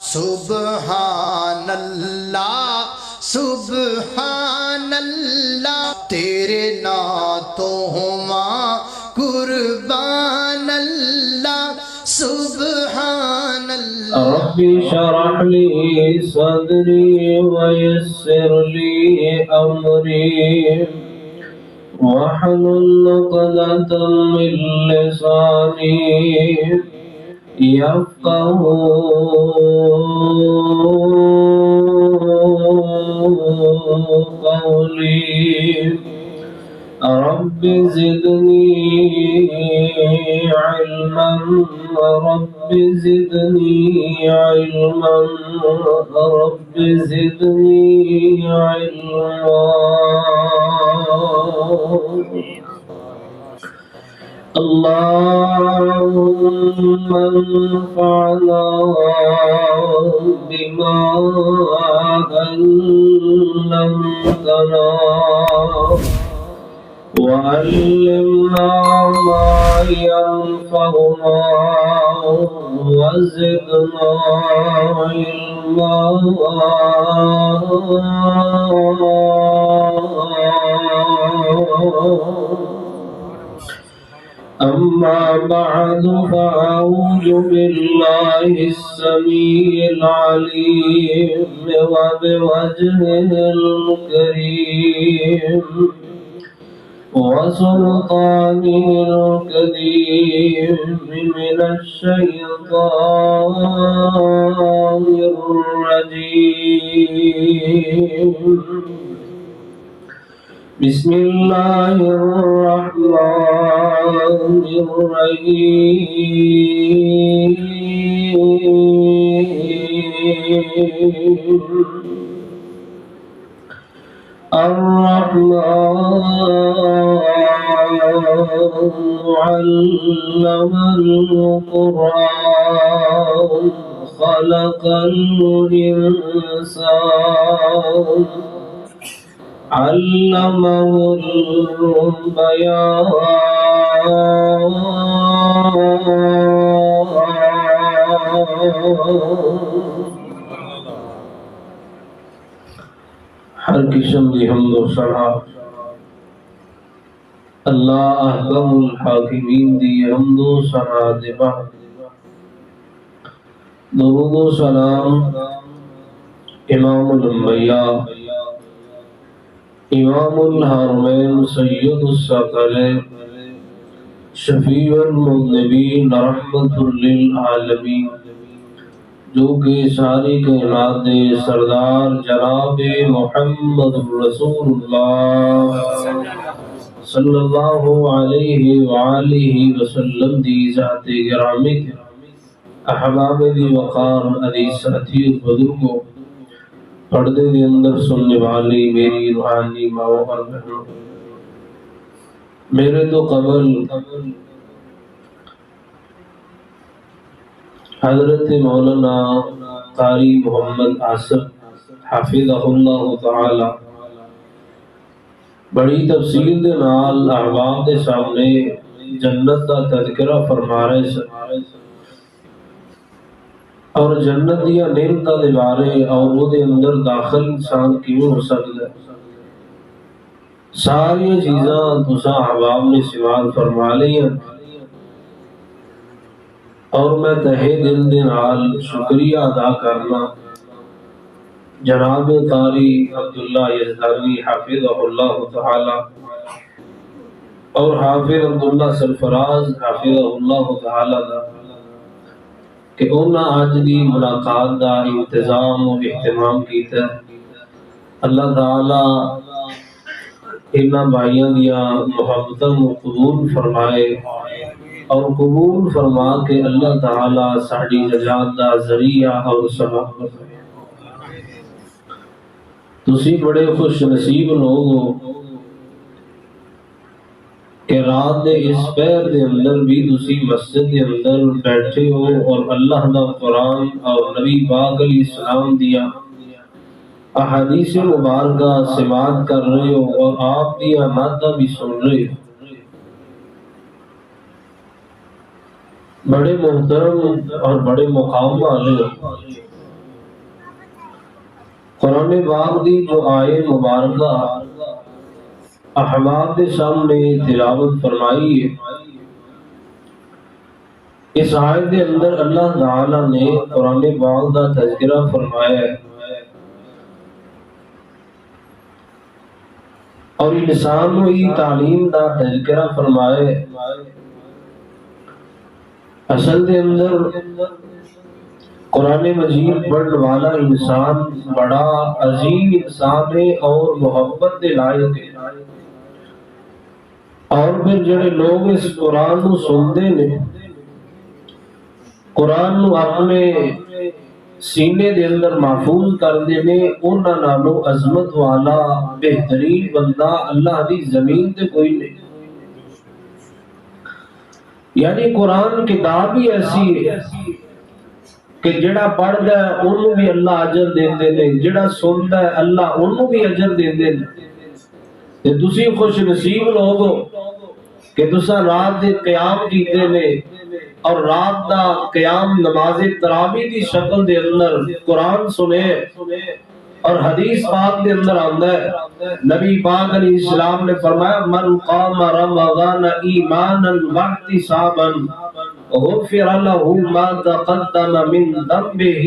سبحان اللہ سبحان اللہ، تیرے نعتوں ہواں قربان اللہ سبحان اللہ۔ رب اشرح لي صدري ويسر لي أمري واحلل عقدة من لساني يفقهوا قولي رب زدني علما رب زدني علما رب زدني علما۔ اللهم انفعنا بما علمتنا وعلمنا ما ينفعنا وزدنا علما۔ أما بعد فأعوذ بالله السميع العليم وبوجهه الكريم وسلطانه القديم من الشيطان الرجيم۔ بسم الله الرحمن الرحيم۔ الرحمن علم القرآن خلق الإنسان علمه البيان۔ ہر قسم دی حمد و ثنا اللہ احکم الحاکمین دی حمد و ثنا دے بعد درود و سلام امام الانبیاء امام الحرمین سید الثقلین شفیع المذنبین رحمت للعالمین، جو کہ ساری کائنات دے سردار جناب محمد رسول اللہ صلی اللہ علیہ وآلہ وسلم دی ذات گرامی تھے، احباب دی وقار عزیز ساتھی بزرگوں، پردے کے اندر سننے والی میری روحانی ماں اور بہنوں، میرے تو قبل حضرت مولانا قاری محمد آصف حافظہ اللہ تعالی بڑی تفصیل دے نال احباب دے سامنے جنت دا تذکرہ فرما رہے سن اور جنت دیا نعمتاں دے بارے اور وہ دے اندر داخل انسان کیوں ہو سکتا ہے، ساری چیزاں تساں احباب نے سماعت فرما لی ہیں، اور میں تہے دل دے نال شکریہ ادا کرنا جناب قاری عبداللہ یزدانی حافظہ اللہ تعالی اور حافظ عبداللہ سرفراز حافظہ اللہ تعالی دا کہ انہاں آج دی ملاقات دا انتظام و اہتمام کیتا ہے۔ اللہ تعالی انہاں بھائیاں دیا محبتاں قبول فرمائے اور قبول فرما کے اللہ تعالی ساڑی نجات دا ذریعہ اور سبب بنائے۔ تسی بڑے خوش نصیب لوگ ہو کہ رات دے اس پیر دے اندر بھی تسی مسجد دے اندر بیٹھے ہو اور اللہ دا قرآن اور نبی پاک علیہ السلام دیا احادیث مبارکہ سماعت کر رہے ہو اور آپ دیا نعتاں بھی سن رہے ہو۔ بڑے محترم اور بڑے مقام والے قرآن پاک دی جو آئے مبارکہ احباب کے سامنے تلاوت فرمائی ہے، اس آیت کے اندر اللہ تعالی نے قرآن پاک کا تذکرہ فرمایا ہے اور انسان ہوئی تعلیم کا تذکرہ فرمایا ہے۔ اصل کے اندر قرآن مجید پڑھنے والا انسان بڑا عظیم انسان ہے اور محبت کے لائق ہے، اور پھر جڑے لوگ اس قرآن کو سنتے ہیں، قرآن کو اپنے سینے دے اندر محفوظ کرتے ہیں، انہاں نالوں عظمت والا بہترین بندہ اللہ دی زمین تے کوئی نہیں۔ یعنی قرآن کتاب ہی ایسی ہے کہ جڑا پڑھدا ہے انہوں بھی اللہ اجر دیندے نے، جڑا سندا ہے اللہ انہوں بھی اجر دیندے نے۔ تے تسی خوش نصیب لوگ ہو کہ تساں رات دے قیام کیتے نے، اور رات دا قیام نماز تراویح دی شکل دے اندر قرآن سنے، اور حدیث پاک دے اندر آندا ہے نبی پاک علیہ السلام نے فرمایا من قام رمضان ایمانا واحتسابا غفر له ما تقدم من ذنبه۔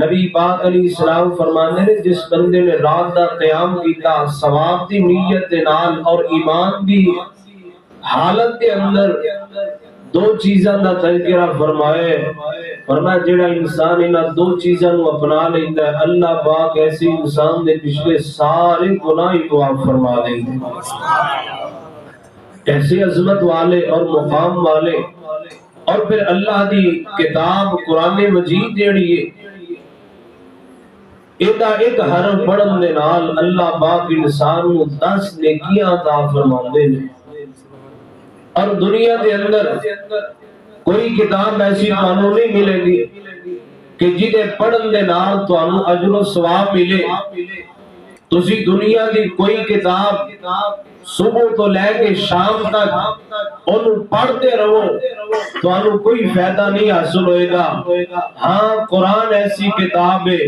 نبی پاک علیہ السلام فرمانے نے جس بندے نے رات دا قیام کیتا ثواب دی نیت دے نال اور ایمان دی حالت دے اندر، دو چیزاں دا تذکرہ فرمایا جڑا انسان انہاں دو چیزاں نو اپنا لیندا ہے اللہ پاک ایسے انسان دے پچھلے سارے گناہ معاف فرما دیں۔ ایسے عظمت والے اور مقام والے، اور پھر اللہ دی کتاب قرآن مجید جیڑی ہے ایدہ ایک حرف پڑھن دے نال اللہ پاک انسان کو 10 نیکیاں عطا فرماندے نے، اور دنیا دے اندر کوئی کتاب ایسی تانوں نہیں ملے گی کہ جدے پڑھن دے نال تانوں اجر و ثواب ملے۔ تسی دنیا دی کوئی کتاب صبح تو لے کے شام تک انہوں پڑھتے رہو تانوں کوئی فائدہ نہیں حاصل ہوئے گا۔ ہاں قرآن ایسی کتاب ہے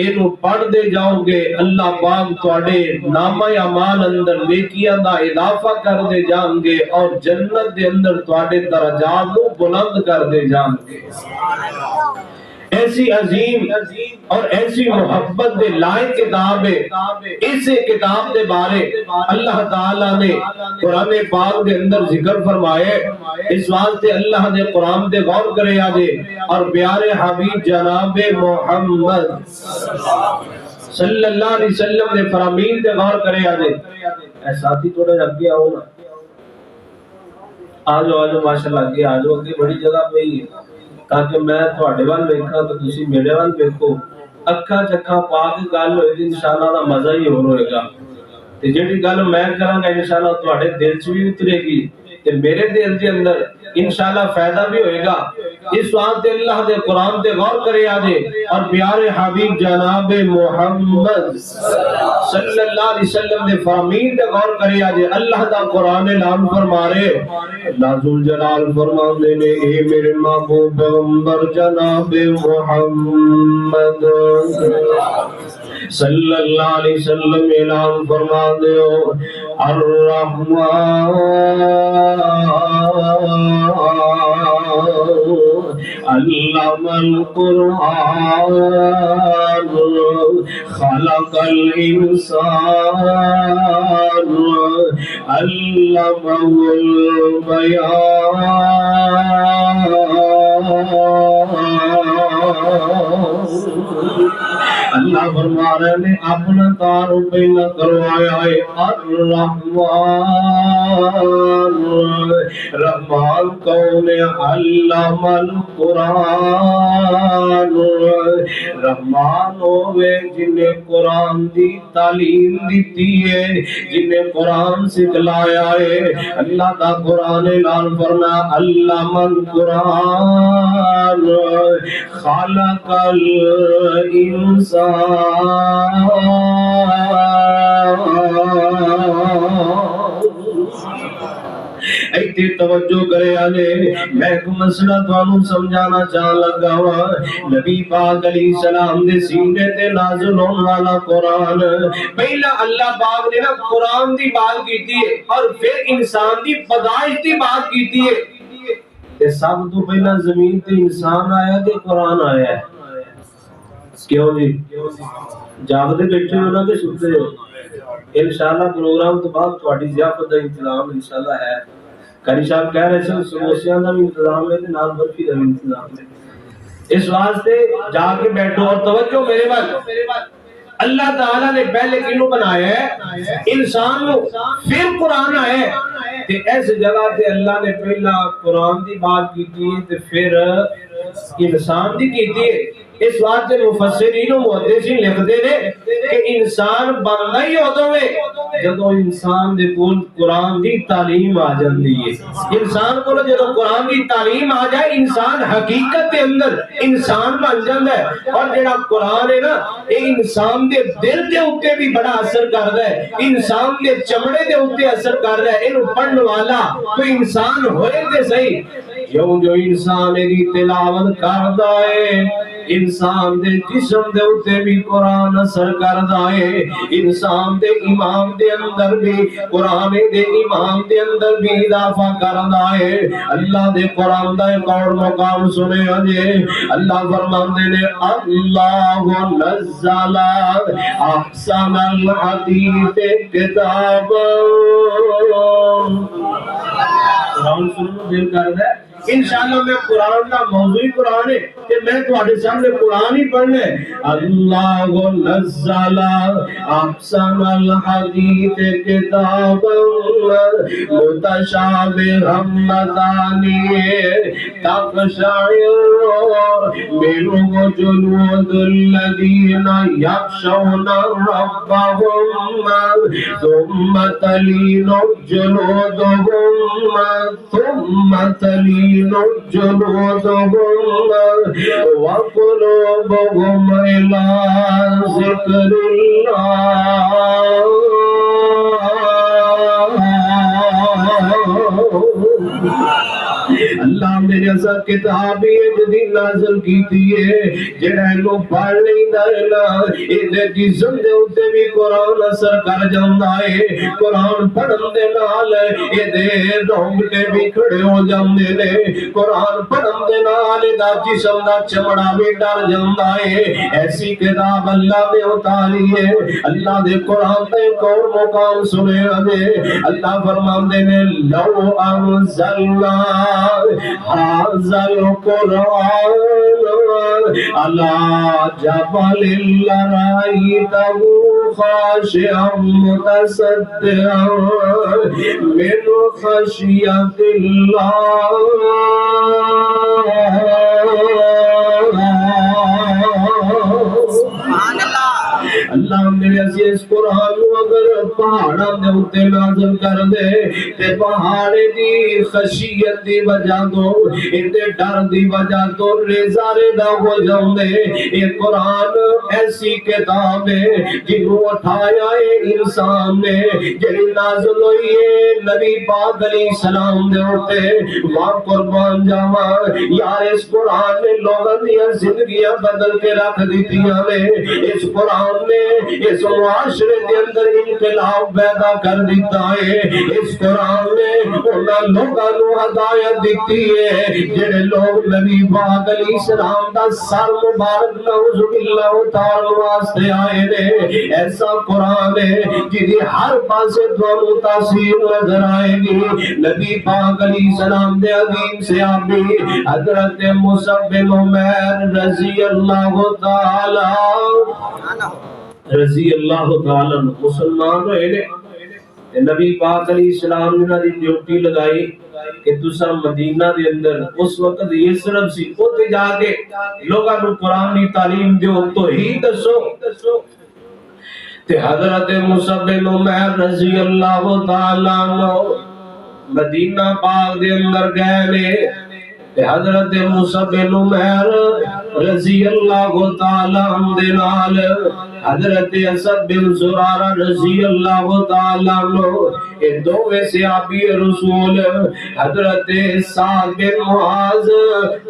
انہوں پڑھ دے جاؤ گے اللہ پاک تواڈے نامہ اعمال اندر نیکیاں دا اضافہ کر دے جائیں گے، اور جنت دے اندر تواڈے درجات کو بلند کر دے جائیں گے۔ ایسی عظیم اور ایسی محبت دے لائق کتاب ہے، اس کتاب دے بارے اللہ تعالیٰ نے قرآن پاک دے اندر ذکر فرمائے، اس واسطے اللہ دے قرآن دے غور کرے آجے، اور پیارے حبیب جناب محمد صلی اللہ علیہ وسلم دے فرامین دے غور کرے آجے۔ اے ساتھی تھوڑے اگے آؤ نا، آجو ماشاءاللہ اگے آجو، اگے بڑی جگہ پہ ہی ہے تاکہ میں تواڈے وال ویکھاں تو تسی میرے وال ویکھو، اکھاں چکھاں پا کے گل ہوئے گی انشاءاللہ دا مزہ ہی ہور ہوئے گا، تے جیڑی گل میں کراں گا انشاءاللہ تواڈے دل چ بھی اترے گی تے میرے دل دے اندر انشاءاللہ فائدہ بھی ہوئے گا۔ اس واسطے اللہ دے قرآن دے غور کرے آجے، اور پیارے حبیب جناب محمد صلی اللہ علیہ وسلم دے فرامین دے غور کرے آجے۔ اللہ دا قرآن اعلان فرما رہے، اللہ ذوالجلال فرماندے نے اے میرے محبوب پیغمبر جناب محمد صلی اللہ علیہ وسلم اعلان فرما دے الرحمن علم القرآن خلق الانسان علمه البیان۔ اللہ فرما رہے نے اپنا تعارف پہلا کروایا ہے الرحمن، رحمان کون ہے؟ علم القرآن، رحمان ہوئے جنہیں قرآن دی تعلیم دیتی ہے، جنہیں قرآن سکھلایا ہے۔ اللہ دا قرآن اعلان فرما علم القرآن خلق الانسان ایتے توجہ کرے آنے میں ایک مسئلہ تانوں سمجھانا چاہ لگا ہوا نبی پاک علیہ السلام دے سینے تے نازل ہون والا قرآن پہلا اللہ پاک نے نا قرآن دی بات کیتی ہے اور پھر انسان دی پیدائش دی بات کیتی ہے تے سب تو پہلا زمین تے انسان آیا تے قرآن آیا ہے کیوں جی جاگتے بیٹھے ہو نا کہ سنتے ہو انشاءاللہ پروگرام تو بعد تھوڑی ضیافت کا انتظام انشاءاللہ ہے قاری صاحب کہہ رہے ہیں سموسیاں کا بھی انتظام ہے تے نال برفی کا بھی انتظام ہے اس واسطے جا کے بیٹھو اور توجہ میرے بات اللہ تعالیٰ نے پہلے کنوں بنایا ہے انسان کو پھر قرآن آیا ہے تے اس جگہ تے اللہ نے پہلا قرآن دی بات کی تھی تے پھر انسان دی کی تھی اس واسطے مفسرین و محدثین لکھتے ہیں کہ انسان بننا ہی ادوں میں جدوں انسان دے کول قرآن دی تعلیم آ جاندی ہے انسان کو جدوں قرآن دی تعلیم آ جائے انسان حقیقت دے اندر انسان بن جاندا ہے اور جڑا قرآن ہے نا یہ انسان دے دل دے اوتے بھی بڑا اثر کردا ہے انسان دے چمڑے دے اوتے اثر کردا ہے اینو پڑھن والا کوئی انسان ہوئے تے صحیح کیوں جو انسان دی تلاوت کردا ہے انسان دے جسم دے اوتے بھی قرآن اثر کردا ہے انسان دے ایمان دے اندر بھی قرآن دے ایمان دے اندر بھی اضافہ کردا ہے اللہ دے قرآن دا ایک اور مقام سنے جے اللہ فرماندے نے اللہ نزل احسن الحدیث کتاب قرآن سنو دل کردا ہے انشاءاللہ میں قرآن کا موضوع قرآن ہے کہ میں تمہارے سامنے قرآن ہی پڑھنا ہے اللہ نزل احسن الحدیث کتابا متشابہا مثانی تقشعر منه جلود الذین یخشون ربهم ثم تلین جلودهم ثم تلین جلودهم وقلوبهم إلى ذكر الله اللہ میرے ایسا کتاب یہ جدید نازل کی ہے جڑا انہوں پڑھ نہیں دائنا انہیں جسم دے ہوتے بھی قرآن اثر کر جاندہ ہے قرآن پڑھن دے نال انہیں رونگٹے بھی کھڑے ہو جاندے نے قرآن پڑھن دے نال دا جسم دا چمڑا بھی ڈر جاندہ ہے ایسی کتاب اللہ نے اتاری ہے اللہ دے قرآن دے ایک اور مقام سنے اللہ فرماندے نے لو انزلنا هذا القرآن على جبل لرأيته خاشعا متصدعا من خشية الله اللہ میرے عزیز قرآن اگر پہاڑاں دے اوتے نازل کر دے تے پہاڑے دی خشیت دی وجہ تو اندے ڈر دی وجہ تو ریزہ ریدہ ہو جاندے یہ قرآن ایسی کتاب ہے جنہوں اٹھایا ہے انسان نے جنہی نازل ہوئی ہے نبی پاک علیہ السلام دے ہوتے ماں قربان جاما یار اس قرآن نے لوگوں دیا زندگیاں بدل کے رکھ دیتیاں نے اس قرآن نے اس معاشرے کے اندر انقلاب پیدا کر دیتا ہے اس قرآن نے انہاں لوگاں نو ہدایت دیتی ہے جڑے لوگ نبی پاک علیہ السلام دا سر مبارک نعوذ باللہ تعالی واسطے آئے نے ایسا قرآن ہے جدی ہر پاسے تو تاثیر نظر آئے گی نبی پاک علیہ السلام دے عظیم صحابی حضرت مصعب بن عمیر رضی اللہ تعالی مسلمان ہوئے نے نبی پاک علیہ السلام نے دی ڈیوٹی لگائی کہ تسا مدینہ دے اندر اس وقت یہ صرف سی اوتے جا کے لوگاں نو قرآن دی تعلیم دیو تو ہی دسو تے حضرت مصعب بن عمیر رضی اللہ تعالیٰ عنہ مدینہ پاک دے اندر گئے نے حضرت موسیٰ بن عمیر رضی اللہ تعالیٰ عنہ دے نال حضرت اسد بن زرارہ رضی اللہ تعالیٰ عنہ یہ دوویں صحابی رسول حضرت سعد بن معاذ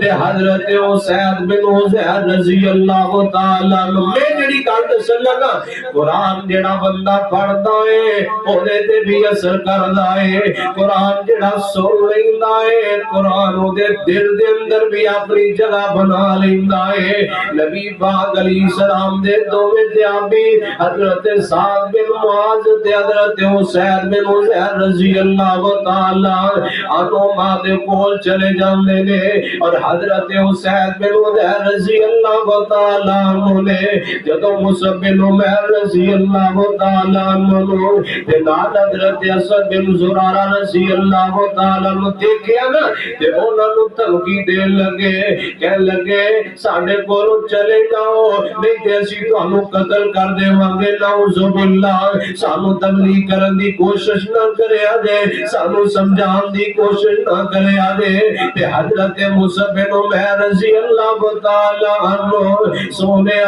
تے حضرت اسید بن حضیر رضی اللہ تعالیٰ عنہ میں جڑی گل دسن لگا قرآن جڑا بندہ پڑھدا ہے اونے تے بھی اثر کردا ہے قرآن جڑا سن لیندا ہے قرآن او دے دل دے اندر بھی اپنی جگہ بنا لیندا ہے نبی پاک علیہ السلام دے دوویں صحابی حضرت سعد بن معاذ تے حضرت اسید بن حضیر رضی اللہ تعالیٰ عنہ ماں دے کول چلے جاندے نے اور حضرت اسید بن حضیر رضی اللہ تعالیٰ عنہ نے جدوں مصعب بن عمیر رضی اللہ تعالیٰ عنہ تے نال حضرت اسد بن زرارہ رضی اللہ تعالیٰ عنہ دیکھیا نا تے انہاں نوں دھمکی دین لگے کہن لگے ساڈے کولوں چلے جاؤ نہیں تے اسی تانوں قتل کر دیواں گے نعوذ باللہ سانوں تبلیغ کرن دی کوشش نہ کرے آجے سانوں سمجھان دی کوشش نہ کرے آجے تے حضرت مصعب بن عمیر رضی اللہ تعالیٰ عنہ سونے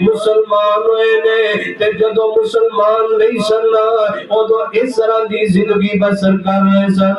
مسلمان ہوئے نے تے جدو مسلمان نہیں سننا ادو اس طرح دی زندگی بسر کر رہے سن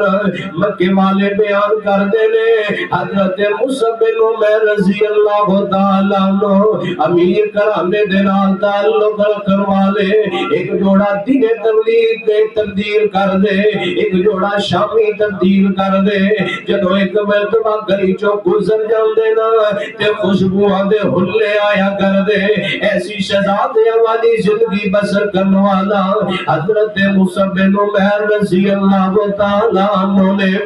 مکے والے بیان کر دے نے حضرت مصعب بن عمیر رضی اللہ تعالیٰ عنہ امیر کرانے دے نال تعلق رکھن والے ایک جوڑا دین تبلیغ دے تبدیل کر دے ایک جوڑا شامی تبدیل کر دے جدو ایک مرتبہ گلی چو گزر جاندے نا تے خوشبو آدھے ہلے آیا کر دے ایسی شہزادیاں والی زندگی بسر کرنے والا حضرت مصعب بن عمیر رضی اللہ تعالیٰ عنہ نے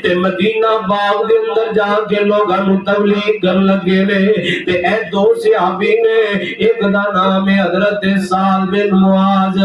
تے مدینہ باغ دے اندر جا کے لوگاں نوں تبلیغ کرن لگے نے تے اے دو صحابی نے ایک دا نام ہے حضرت سعد بن معاذ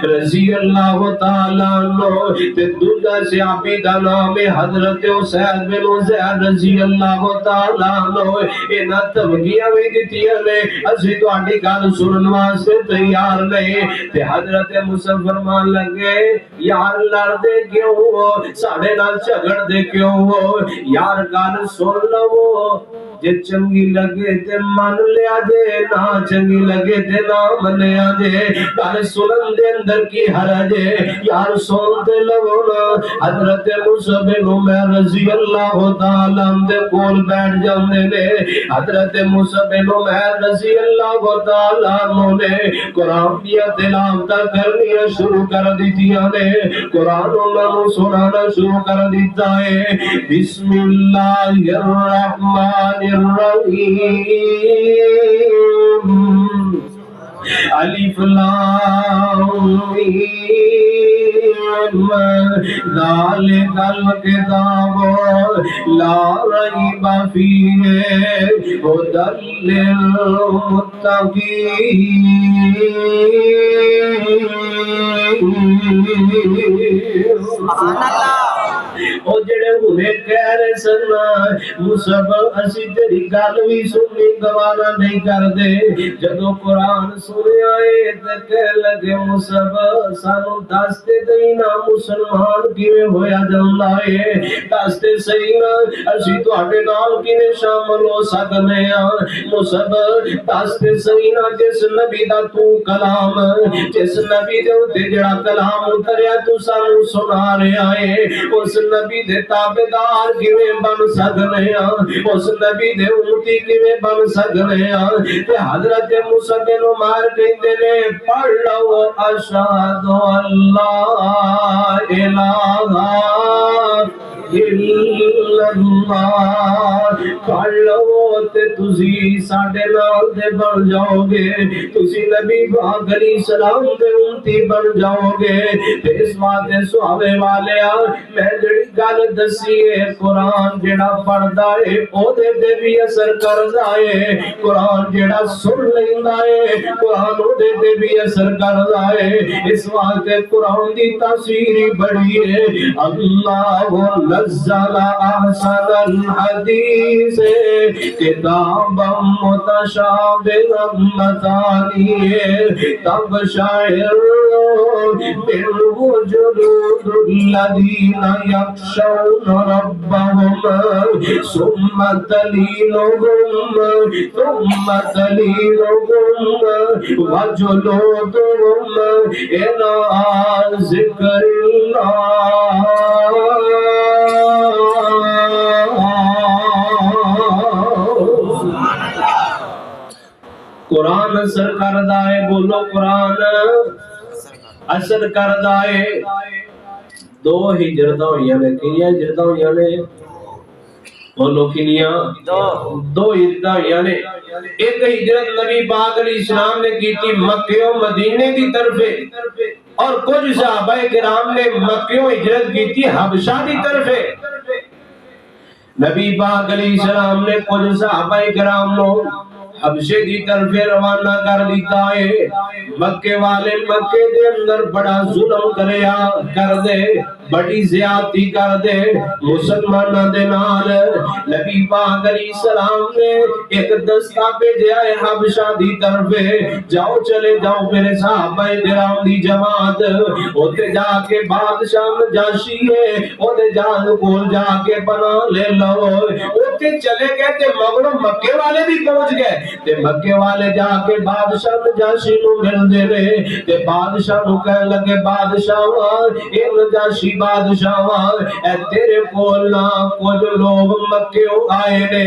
رضی اللہ تعالیٰ عنہ تے دوسرا صحابی دا نام ہے حضرت اسید بن حضیر رضی اللہ تعالیٰ عنہ انہاں دھمکیاں وی دتیاں نے اسی تہاڈی گل سنن واسطے تیار نہیں تے حضرت مصعب فرمان لگے یار لڑدے کیوں ساڈے نال جھگڑ دے کیوں ہو یار گل سن لو جے چنگی لگے تے من لیا جے نہ چنگی لگے تے نہ منیا جے گل سنن دے اندر کی حرج ہے یار سن تے لو نا حضرت مصعب بن عمیر رضی اللہ تعالیٰ عنہ دے کول بیٹھ جاندے نے حضرت مصعب بن عمیر رضی اللہ تعالیٰ عنہ نے قرآن کی تلاوت کرنی شروع کر دتیاں نے قرآن انہاں نوں سنانا شروع کر دیتا ہے بسم اللہ الرحمن الرحیم الف لام میم ذالک الکتاب لا ریب فیہ ھدی للمتقین سبحان اللہ او جڑے ہونے کہہ رہے سننا مصعب اسی تیری گل بھی سننی گوارا نہیں کر دے جدو قرآن سنے آئے تے کہہ لگے مصعب سانو دستے دینا مسلمان کیویں ہویا جاندا ہے دستے صحیح نا اسی تواڈے نال کیویں شامل ہو سکنے ہاں مصعب دستے صحیح نا جس نبی دا تو کلام جس نبی دے اوتے جڑا کلام اتریا تو سانو سنا رہا ہے اس نبی دے تابعدار کیویں بن سکنے ہاں اس نبی دے امتی کیویں بن سکنے ہاں تے حضرت مصعب بن عمیر کہندے نے پڑھ لو اشہد اللہ الہ الا اللہ پڑھ لو تے تسی ساڈے نال دے بن جاؤ گے تسی نبی پاک علیہ السلام دے امتی بن جاؤ گے تے اس واسطے صحابے والے میں جڑی گل دسی ہے قرآن جڑا پڑھدا ہے او دے تے بھی اثر کردا ہے قرآن جڑا سن لیندا ہے قرآن او دے تے بھی اثر کردا ہے اس واسطے قرآن دی تاثیر بڑی ہے اللہ نزل احسن الحدیث کتابا متشابہا مثانی تقشعر منه جلود الذین یخشون ربهم ثم تلینهم وجلودهم إلى ذکر اللہ. قرآن اثر کردہ ہے. بولو قرآن اثر کردہ ہے. دو ہجرتاں ہوئیاں نے. کنیاں ہجرتاں ہوئیاں نے؟ بولو کنیاں؟ دو ہجرتاں ہوئیاں نے. ایک ہجرت نبی پاک علیہ السلام نے کی تھی مکہ و مدینے کی طرف، اور کچھ صحابہ کرام نے مکہ و ہجرت کی تھی حبشہ کی طرف. نبی پاک علیہ السلام نے کچھ صحابہ کرام کو حبشے کی طرف روانہ کر دیتا ہے. مکے والے مکے دے اندر بڑا ظلم کر دے، بڑی زیادتی کر دے مسلمانہ دے نال. نبی پاک علیہ السلام نے ایک دستہ بھیجا ہے حبشہ دی طرف، جاؤ چلے جاؤ میرے صحابہ کرام دی جماعت اوتے جا کے بادشاہ نجاشی ہے اوتے کول جا کے پناہ لے لو. اوتے چلے گئے تے مگروں مکے والے بھی پہنچ گئے تے مکے والے جا کے بادشاہ نجاشی نو مل دے رہے تے بادشاہ نو کہنے لگے بادشاہ اے نجاشی بادشاہ اے تیرے کول نہ کچھ لوگ مکے آئے نے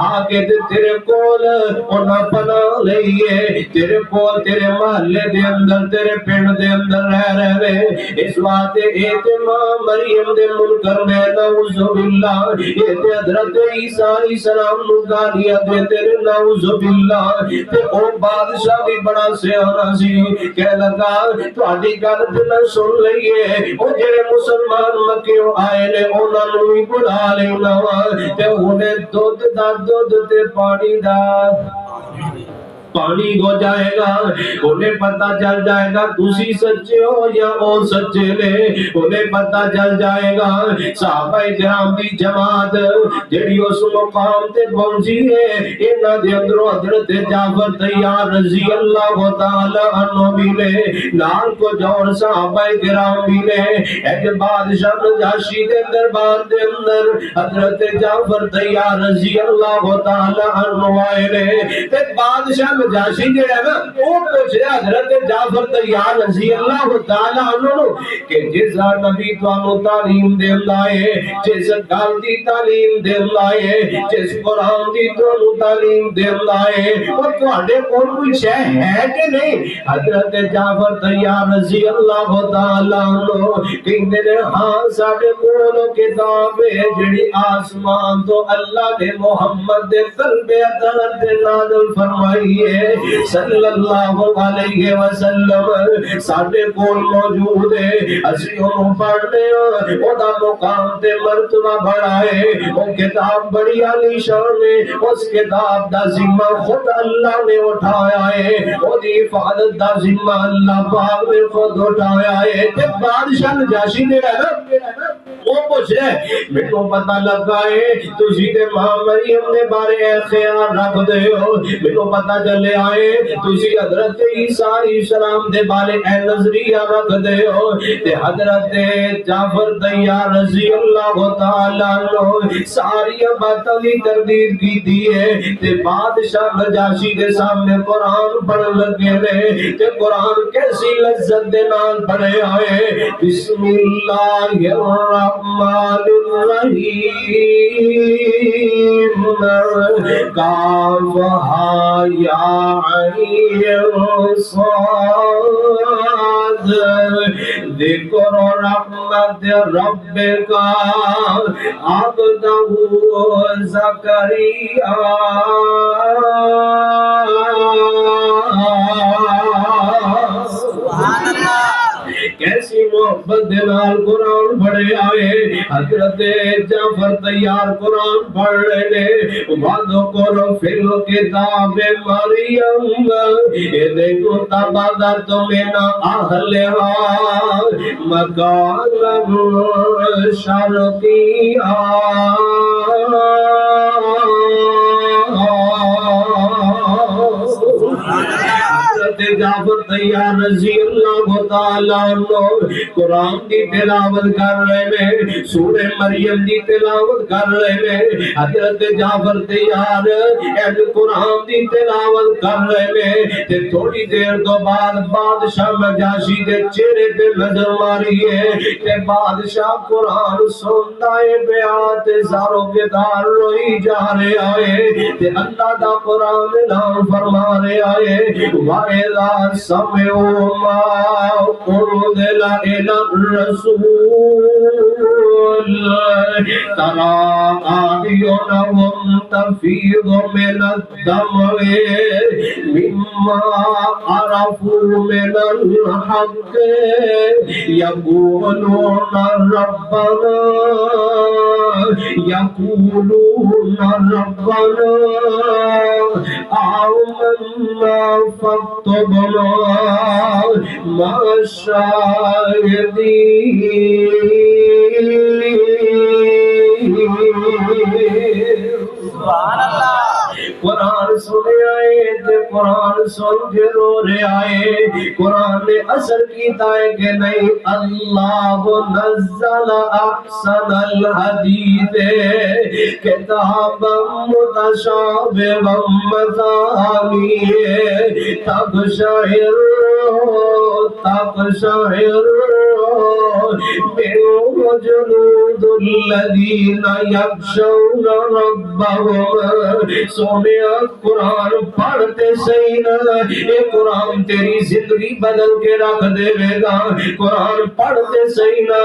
آگے تے تیرے کول انہاں پناہ لئیے تیرے کول تیرے محلے دے اندر تیرے پنڈ دے اندر رہ رہے. اس واسطے اے تے ماں مریم دے منکر نے نعوذ باللہ اے تے حضرت عیسیٰ علیہ السلام نو گالیاں دے تیرے نعوذ باللہ. تے او بادشاہ بھی بڑا سیانا سی کہہ لگا تہاڈی گل تے نہ سن لئیے او جڑے مسلمان مکے آئے نے انہاں نوں بھی بلا لینا تے انہیں دودھ تے پانی ہو جائے گا. انہیں پتہ چل جائے گا تسی سچے ہو یا او سچے نے. انہیں پتہ چل جائے گا. صحابہ کرام دی جماعت جڑی اس مقام تے پہنچی ہے انہاں دے اندروں حضرت جعفر طیار رضی اللہ تعالی عنہ بھی نے نال کو جوڑ صحابہ کرام بھی نے. ایک بادشاہ نجاشی دے دربار دے اندر حضرت جعفر طیار رضی اللہ تعالی عنہ آئے نے تے بادشاہ نجاشی جڑا ہے نا وہ پوچھ رہا حضرت جعفر طیار رضی اللہ تعالی عنہ کہ جس نبی تانوں تعلیم دیندا ہے جس گل دی تعلیم دیندا ہے جس قرآن دی تانوں تعلیم دیندا ہے وہ تواڈے کول کوئی شے ہے کہ نہیں. حضرت جعفر طیار رضی اللہ تعالی عنہ کہندے نے ہاں ساڈے کول کتاب ہے جڑی آسمان تو اللہ نے محمد دے قلب اطہر تے نازل فرمائی ہے صلی اللہ علیہ وسلم. ساڈے کول موجود ہے اسی انہوں پڑھنے او دا مقام تے مرتبہ بڑا ہے. وہ کتاب بڑی عالی شان ہے. اس کتاب دا ذمہ خود اللہ نے اٹھایا ہے. وہ دی حفاظت دا ذمہ اللہ پاک نے خود اٹھایا ہے. تے بادشاہ نجاشی دے رہا وہ پوچھ رہے مینوں پتہ لگا ہے تسی تے ماں مریم دے بارے خیال رکھ دے ہو. مینوں پتہ چلے آئے تسی حضرت عیسیٰ علیہ السلام دے بارے نظریہ رکھ دے ہو. تے حضرت جعفر طیار رضی اللہ تعالی عنہ ساری باتاں دی تردید کیتی ہے. تے بادشاہ نجاشی دے سامنے قرآن پڑھن لگے نے تے قرآن کیسی لذت دے نال پڑھے آئے. بسم اللہ الرحمن الرحیم کاف ہا یا عین صاد ذکر رحمت ربک عبدہ زکریا کیسی محبت دے نال قرآن پڑھے آئے حضرت جعفر تیار قرآن پڑھ رہے نے وَذْكُرْ فِي الْكِتَابِ مَرْيَمَ إِذِ انتَبَذَتْ مِنْ أَهْلِهَا مَكَانًا شَرْقِيًّا حضرت جعفر تیار رضی اللہ تعالیٰ عنہ قرآن دی تلاوت کر رہے میں سورہ مریم دی تلاوت کر رہے میں حضرت جعفر تیار قرآن دی تلاوت کر رہے میں تے تھوڑی دیر تو بعد بادشاہ نجاشی دے چہرے پہ نظر ماری ہے کہ بادشاہ قرآن سنتا ہے بیات زاروں کے دار روئی جا رہے آئے تے اللہ دا قرآن نام فرما رہے آئے وَإِذَا سَمِعُوا مَا أُنزِلَ إِلَى الرَّسُولِ تَرَى أَعْيُنَهُمْ تَفِيضُ مِنَ الدَّمْعِ مِمَّا عَرَفُوا مِنَ الْحَقِّ يَقُولُونَ رَبَّنَا آمنا فاكتبنا مع الشاهدين سبحان اللہ قرآن سنے آئے تے قرآن سن کے رو رہے آئے قرآن نے اثر کیتا ہے کہ نہیں اللہ نزل احسن الحدیث کتابا متشابہا مثانی تقشعر منه جلود الذین یخشون ربهم سونیا قرآن پڑھتے صحیح نہ یہ قرآن تیری زندگی بدل کے رکھ دے گا قرآن پڑھتے صحیح نہ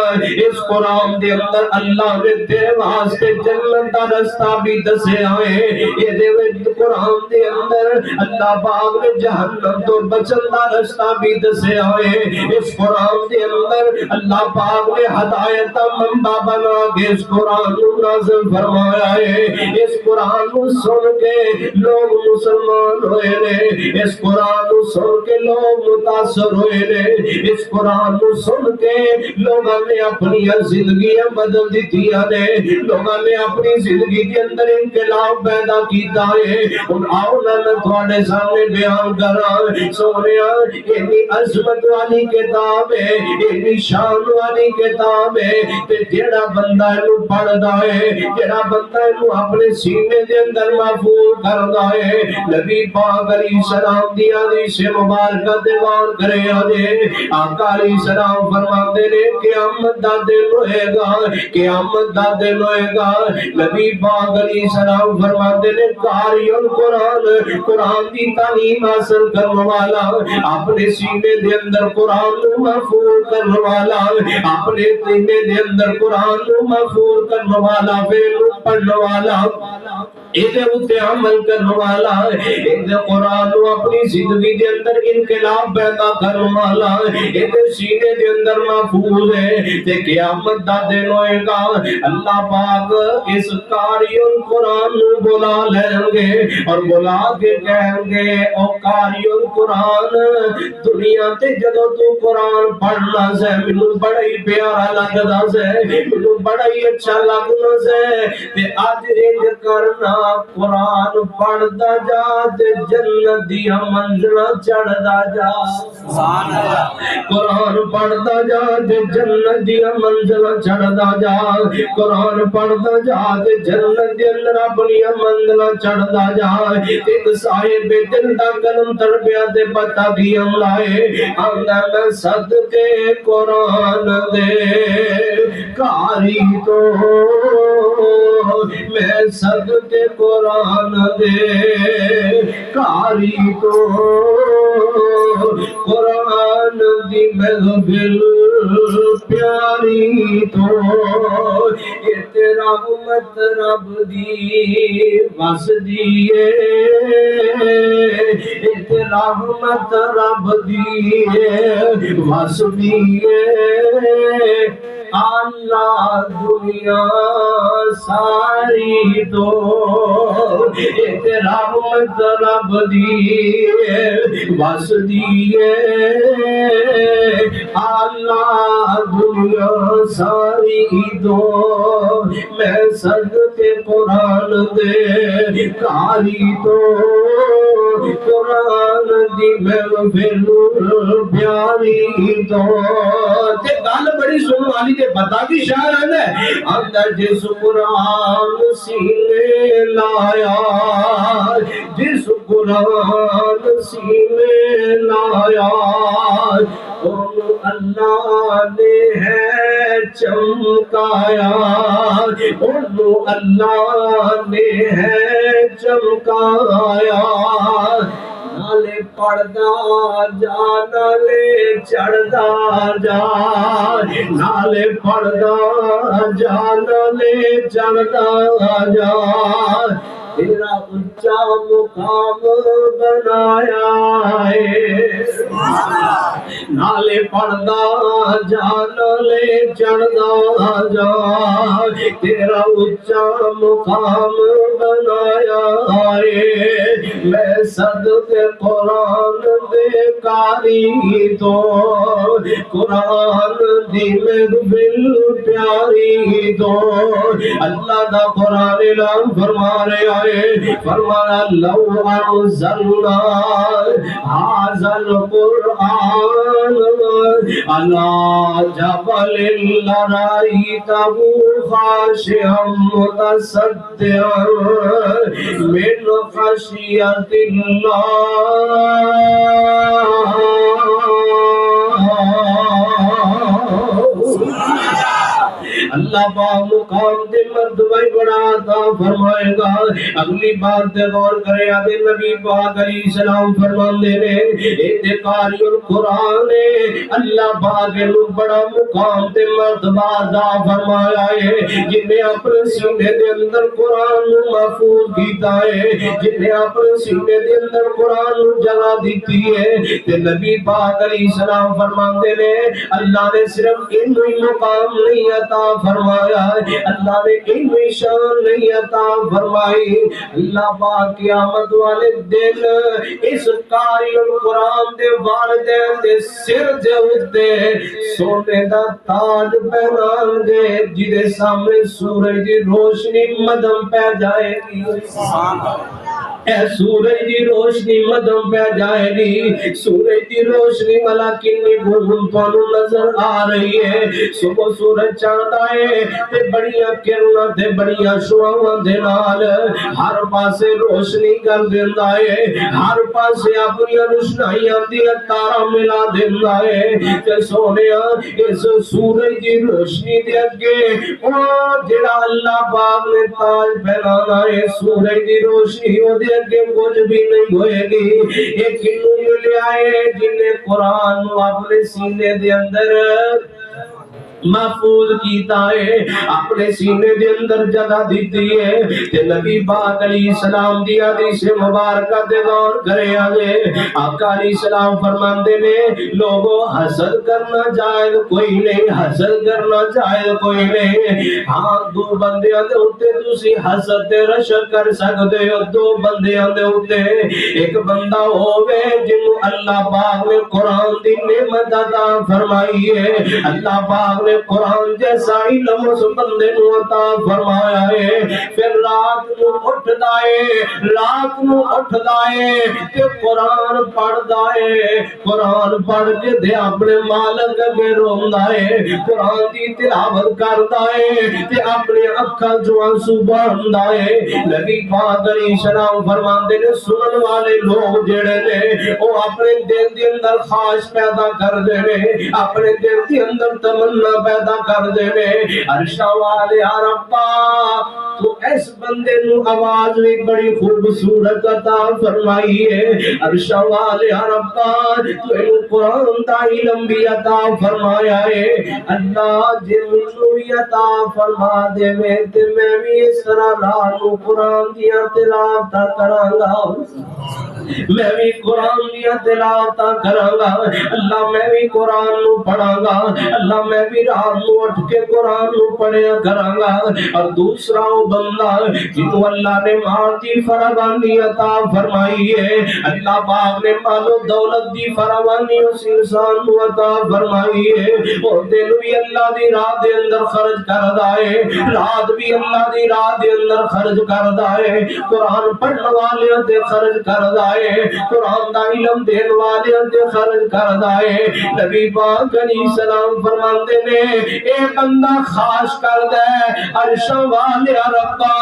اس قرآن دے اندر اللہ نے تیرے واسطے جنت دا رستہ بھی دسے آئے یہ دے قرآن دے اندر اللہ پاک نے جہنم تو بچن دا رستہ بھی دسے آئے اس قرآن دے اندر اللہ پاک نے ہدایت منبع بنا کے اس قرآن کو نازل فرمایا ہے اس قرآن کو سن کے لوگ مسلمان ہوئے نے اس قرآن کو سن کے لوگ متاثر ہوئے نے اس قرآن کو سن کے لوگوں نے اپنی زندگیاں بدل دیتیاں نے لوگوں نے اپنی زندگی کے اندر انقلاب پیدا کیتا ہے ان آؤ میں تھوڑے سامنے بیان کر رہا ہوں سونیا اتنی عظمت والی کتاب ہے اتنی شان والی کتاب ہے کہ جڑا بندہ انو پڑھدا ہے جڑا بندہ انو اپنے سینے دے اندر محفوظ کردا ہے نبی پاک علیہ السلام دی حدیث مبارکہ دیوان کرے آنے آقا علیہ السلام فرماتے نے قیامت دا دن ہوئے گا قیامت دا دن ہوئے گا نبی پاک علیہ السلام فرماتے نے قاری القرآن قرآن دی تعلیم حاصل کرنے والا اپنے سینے دے اندر قرآن کو محفوظ کرنے والا اپنے سینے دے اندر قرآن کو محفوظ کرنے والا فعل پڑھنے والا ادھے اتے عمل کرنے والا ادھے قرآن کو اپنی زندگی دے اندر انقلاب پیدا کرنے والا ادھے سینے دے اندر محفوظ ہے تے قیامت دا دن ہوئے گا اللہ پاک اس قاری القرآن کو بلا لیں گے اور بلا کے کہیں گے او قاری القرآن دنیا تے جدو تو قرآن پڑھنا سے منو بڑا ہی پیارا لگدا سے منو بڑا ہی اچھا لگنا سے تے آج انج کرنا قرآن پڑھدا جا تے جنت دیا منزل چڑھدا جا سبحان اللہ قرآن پڑھدا جا تے جنت دیا منزل چڑھدا جا قرآن پڑھدا جا تے جنت دے اندر اپنی منزل چڑھدا جا ایک صاحب دل دا قلم تربیہ دے پتہ بھی ہم لائے آندا میں صدقے قرآن دے قاری تو میں صدقے قرآن دے قاری تو قرآن دی محفل پیاری تو یہ تیرا رحمت رب دی وس دیئے یہ تیرا رحمت رب دی وس دیئے اللہ دنیا ساری تو ایک رحمت رب دی بس دیئے اللہ دنیا ساری تو میں صدقے قرآن دے کاری تو قرآن دی محفل پیاری تو تے گل بڑی سنو والی تے پتہ کی شاعر ہے اندر جس قرآن سینے لایا جس قرآن سینے لایا ان اللہ نے ہے چمکایا ان اللہ نے ہے چمکایا نالے پڑھدا جا نالے چڑھدا جا نالے پڑھدا جا نالے چڑھدا جا تیرا اونچا مقام بنایا ہے نالے پڑھدا جا نالے چڑھدا جا تیرا اونچا مقام بنایا ہے میں صدقے قرآن دے کاری تو قرآن دی محفل پیاری تو اللہ دا قرآن اعلان فرما رہے آئے فرمایا لو انزلنا ھذا القرآن علی جبل لرأیتہ خاشعا متصدعا من خشیت اللہ پاک مقام دے مرتبہ بڑا عطا فرمائے گا اگلی بات دے غور کرے آدھے نبی پاک علیہ السلام فرماندے نے اتقاری القرآن اللہ پاک نے بڑا مقام دے مرتبہ عطا فرمایا ہے جن نے اپنے سینے دے اندر قرآن محفوظ کیتا ہے جن نے اپنے سینے دے اندر قرآن جگہ دیتی ہے تے نبی پاک علیہ السلام فرماندے نے اللہ نے صرف انہی مقام نہیں عطا فرمایا اللہ نے کوئی شان نہیں عطا فرمائی اللہ پاک قیامت والے دن اس قاری القرآن دے والدین دے سر دے اتے سونے دا تاج پہنان دے جدے سامنے سورج دی روشنی مدم پہ جائے گی اے سورج دی روشنی مدم پہ جائے گی سورج دی روشنی والا کنی گھوم پانو نظر آ رہی ہے صبح سورج چاہتا ہے تے بڑیاں کرنا تے بڑیاں شعاواں دے نال ہر پاسے روشنی کر دیندا ہے ہر پاسے اپنی روشنائیاں دی تارا ملا دیندا ہے تے سونیا اس سورج دی روشنی دے اگے او جڑا اللہ پاک نے تاج پہنانا ہے سورج دی روشنی او دے اگے کچھ بھی نہیں ہوئے گی ایک کنو ملے آئے جن نے قرآن اپنے سینے دے اندر محفوظ کیتا ہے اپنے سینے دے اندر جگہ دیتی ہے کہ نبی پاک علیہ السلام دی حدیث مبارکہ دے غور کرے آگے آقا علیہ السلام فرماندے نے لوگوں حسد کرنا جائز کوئی نہیں حسد کرنا جائز کوئی نہیں ہاں دو بندیاں دے ہوتے دوسری حسد تے رشک کر سکتے ہو دو بندیاں دے ہوتے ایک بندہ ہوئے جنہوں اللہ پاک نے قرآن دی نعمت عطا فرمائی ہے اللہ پاک نے قرآن جیسا علم اس بندے نو عطا فرمایا ہے پھر رات نو اٹھ دائے کہ قرآن پڑھ دائے قرآن پڑھ کے دے اپنے مالک میں روم دائے قرآن دی تلاوت کر دائے کہ اپنے اکھا جو آنسو بڑھ دائے نبی پاک علیہ السلام فرماندے نے سنن والے لوگ جڑے نے وہ اپنے دل دی اندر خواہش پیدا کر دے اپنے دل دی اندر تمنا پیدا کر دے نے عرشاں والے ربا تو اس بندے نو آواز بھی بڑی خوبصورت عطا فرمائی ہے عرشاں والے ربا تو اینو قرآن دا علم بھی عطا فرمایا ہے اللہ جے مینوں بھی عطا فرما دے میں بھی اس طرح نال قرآن دیا تلاوت کراں گا میں بھی قرآن دیا تلاوت کراں گا اللہ میں بھی قرآن نو پڑھاں گا اللہ میں بھی رات نو اٹھ کے قرآن نو پڑھیا کراں گا اور دوسرا وہ بندہ جنوں اللہ نے مال دی فراوانی عطا فرمائی ہے اللہ پاک نے مال و دولت دی فراوانی اس انسان نو عطا فرمائی ہے اور دل بھی اللہ دی راہ دے اندر خرچ کردا ہے رات بھی اللہ دی راہ دے اندر خرچ کردا ہے قرآن پڑھن والے تے خرچ کردا ہے قرآن دا علم دین والے تے خرچ کردا ہے نبی پاک علیہ السلام فرماندے نے اے بندہ خاص کر دے عرش والے ربا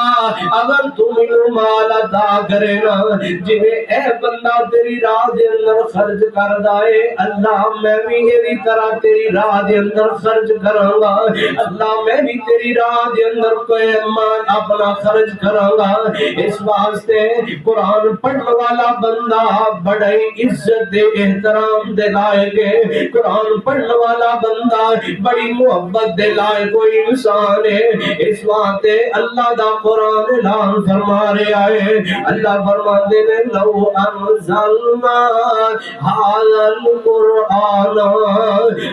اگر تو مینوں مال عطا کرے نا جویں اے بندہ تیری راہ دے اندر خرچ کردا ہے اللہ میں بھی ایویں طرح تیری راہ دے اندر خرچ کراں گا اللہ میں بھی تیری راہ دے اندر کوئی مال اپنا خرچ کراں گا اس واسطے قرآن پڑھنے والا بندہ بڑی عزت دے احترام دے لائق ہے قرآن پڑھنے والا بندہ بڑی محبت دے لائق کوئی انسان ہے اس واسطے اللہ دا قرآن اعلان فرما رہا ہے اللہ فرماتے ہیں لو انزلنا هذا القرآن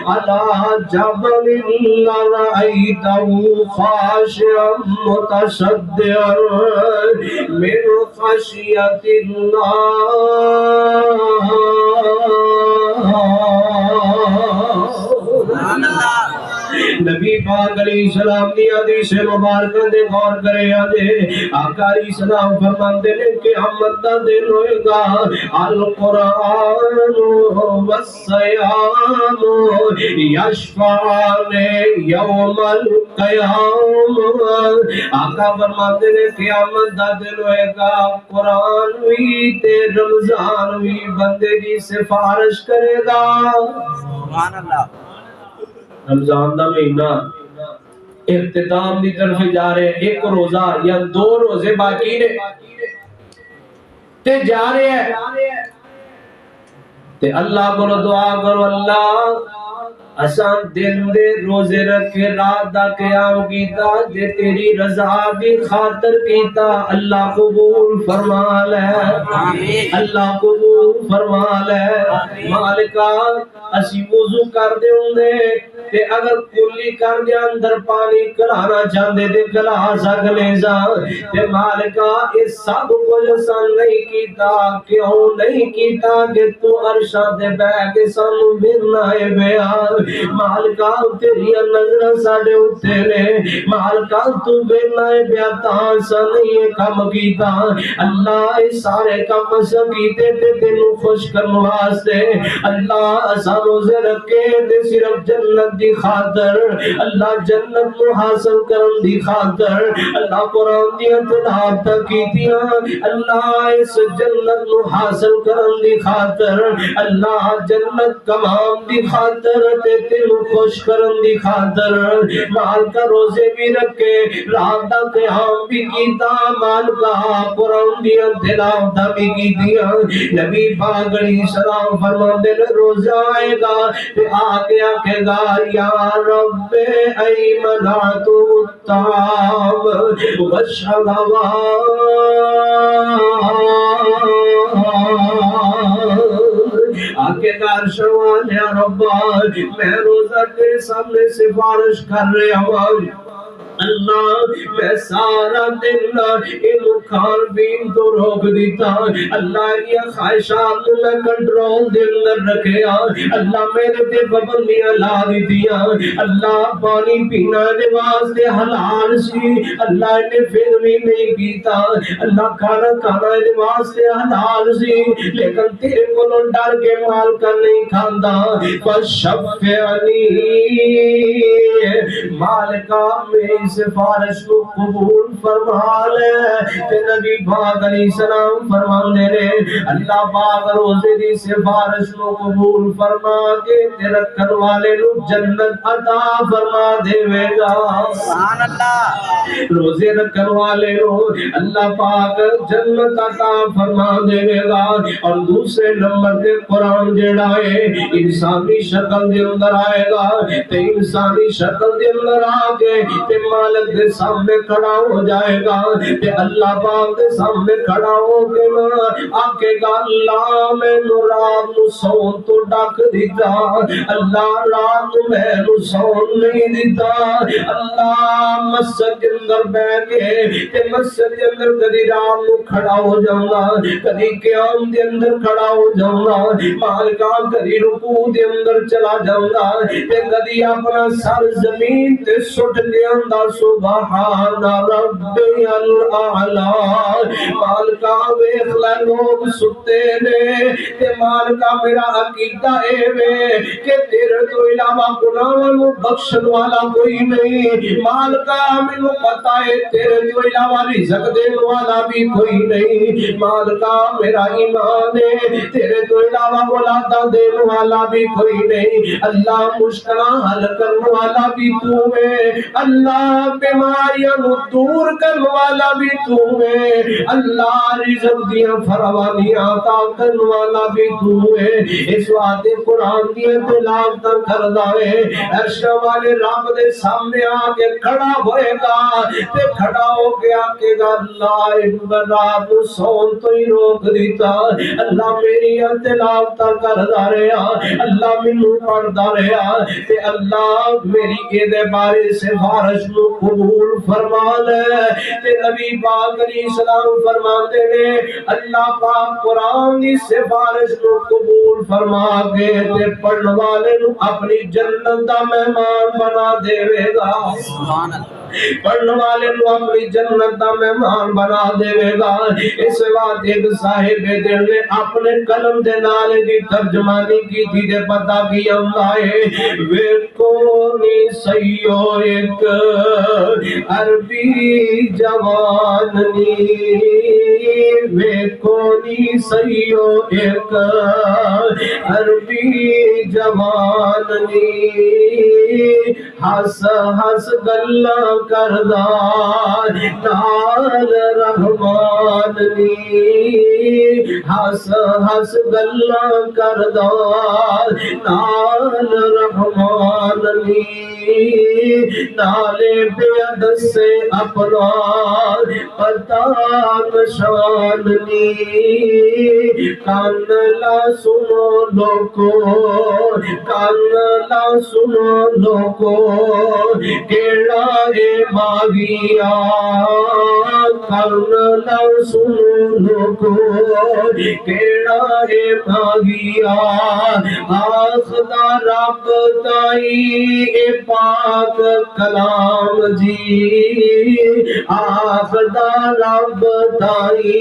على جبل لرأيته خاشعا متصدعا من خشية اللہ نبی پاک علیہ السلام دی حدیث مبارک دے غور کرے آجے آقا علیہ السلام فرماتے ہیں کہ قیامت دا دن ہوئے گا القرآن والسیام یشفعان یوم القیام آقا فرماتے ہیں قیامت دا دن ہوئے گا قرآن بھی تے رمضان بھی بندے کی سفارش کرے گا سبحان اللہ رمضان دا مہینہ اختتام دی طرف جا رہے ہیں ایک روزہ یا دو روزے باقی نے تے جا رہے ہیں تے اللہ کو دعا کرو اللہ اسان دن دے روزے رکھے رات دا قیام کیتا جے تیری رضا دی خاطر کیتا اللہ قبول فرما لے اللہ قبول فرما لے مالکا اسی وضو کر دے ہوندے تے اگر کلی کر دے اندر پانی کلانا چاہندے تے کلا سکنے سا تے مالکا اس سب کو جو سن نہیں کیتا کیوں نہیں کیتا کہ تو عرشاں دے بیٹھ کے سانو ملنا ہے بیان مالکا تیری نظر ساڑے اٹھے نے مالکا تو بینا ہے بیاتان سا نہیں کم کیتا اللہ اس سارے کم سا کیتے تے تینو خوش کرن واسطے اللہ اسا روزے رکھے تے صرف جنت دی خاطر اللہ جنت کو حاصل کرن دی خاطر اللہ قرآن دی تلاوت کیتیاں اللہ اس جنت کو حاصل کرن دی خاطر اللہ جنت کمام دی خاطر تے تینو خوش کرن دی خاطر مال کا روزے بھی رکھے رات دا قیام بھی کیتا مال کا قرآن دی تلاوت بھی کیتیاں نبی پاک علیہ السلام فرماتے ہیں روزہ آئے گا تے آگے آکے گا یا رب ایمنات الطعام والشغوات آکے گار شوال یا ربا میں روزہ کے سامنے سفارش کر رہے ہوں اللہ میں سارا دن ان کھان پین تو روک دیتا اللہ یہ خواہشات میں کنٹرول دے اندر رکھے اللہ میرے تے پابندیاں لا دیتیاں اللہ پانی پینا دے واسطے حلال سی اللہ نے پھر بھی نہیں پیتا اللہ کھانا کھانا دے واسطے حلال سی لیکن تیرے کو ڈر کے مال کا نہیں کھاندا فشفعنی مالکا میری دی سفارش کو قبول فرما لے تے نبی پاک علیہ السلام فرماندے نے اللہ پاک روزے دی سفارش کو قبول فرما کے تے رکھن والے نو جنت عطا فرما دے گا سبحان اللہ روزے رکھن والے نو اللہ پاک جنت عطا فرما دے گا اور دوسرے نمبر تے قرآن جڑا ہے انسانی شکل دے اندر آئے گا تے انسانی شکل دے اندر آگے تے مالک دے سامنے کھڑا ہو جائے گا تے اللہ پاک دے سامنے کھڑا ہو کے آکے گا اللہ میں نو رات نو سون تو ڈاک دیتا اللہ رات نو میں نو سون نہیں دیتا اللہ مسجد کے اندر بیٹھ کے تے مسجد کے اندر کدی رات نو کھڑا ہو جاؤں گا کدی قیام دے اندر کھڑا ہو جاؤں گا مالکا کدی رکوع دے اندر چلا جاؤں گا تے کدی اپنا سر زمین تے سٹ کے اندر سبحان ربی الاعلی مالکا ویکھ لے لوگ ستے نے تے مالکا میرا عقیدہ اے وے کہ تیرے تو علاوہ گناہاں نو بخشن والا کوئی نہیں مالکا مینوں پتہ ہے تیرے تو علاوہ رزق دین والا بھی کوئی نہیں مالکا میرا ایمان ہے تیرے تو علاوہ اولاداں دین والا بھی کوئی نہیں اللہ مشکلاں حل کرنے والا بھی تو ہے اللہ بیماریاں نو دور کرنے والا بھی تو ہے اللہ رزق دیاں فراوانیاں عطا کرنے والا بھی تو ہے اس واسطے قرآن دی تلاوت کردا ہے عرش والے رب دے سامنے آ کے کھڑا ہوئے گا تے کھڑا ہو کے آکے گا اللہ رات نو سون تو ہی روک دیتا اللہ میری تلاوت کردا رہیا اللہ مینوں پڑھدا رہیا تے اللہ میری اے دے بارے سفارش نو قبول فرما لے تے نبی پاک علیہ السلام فرماندے نے اللہ پاک قرآن دی سفارش نو قبول فرما کے تے پڑھن والے نو اپنی جنت دا مہمان بنا دے گا سبحان اللہ پڑھن والے نو اپنی جنت دا مہمان بنا دے گا اس بات ایک صاحب دل نے اپنے قلم دے نال دی ترجمانی کی تھی دے پتہ کی ہے ویکونی سیو ایک عربی جوان نی ویکونی سیو ایک عربی جوان نی ہس ہس گلاں کردا نال رحمان نی ہس ہس گلاں کردا نال رحمان نی نالے بے سے اپنا پتا نشان نی کان لا سنو لوکو کان لا سنو لوکو کیڑا اے ماغیا کان لا سنو لوکو کیڑا اے ماغیا آخدا رب تائی اے پاک کلام جی آخدا رب تائی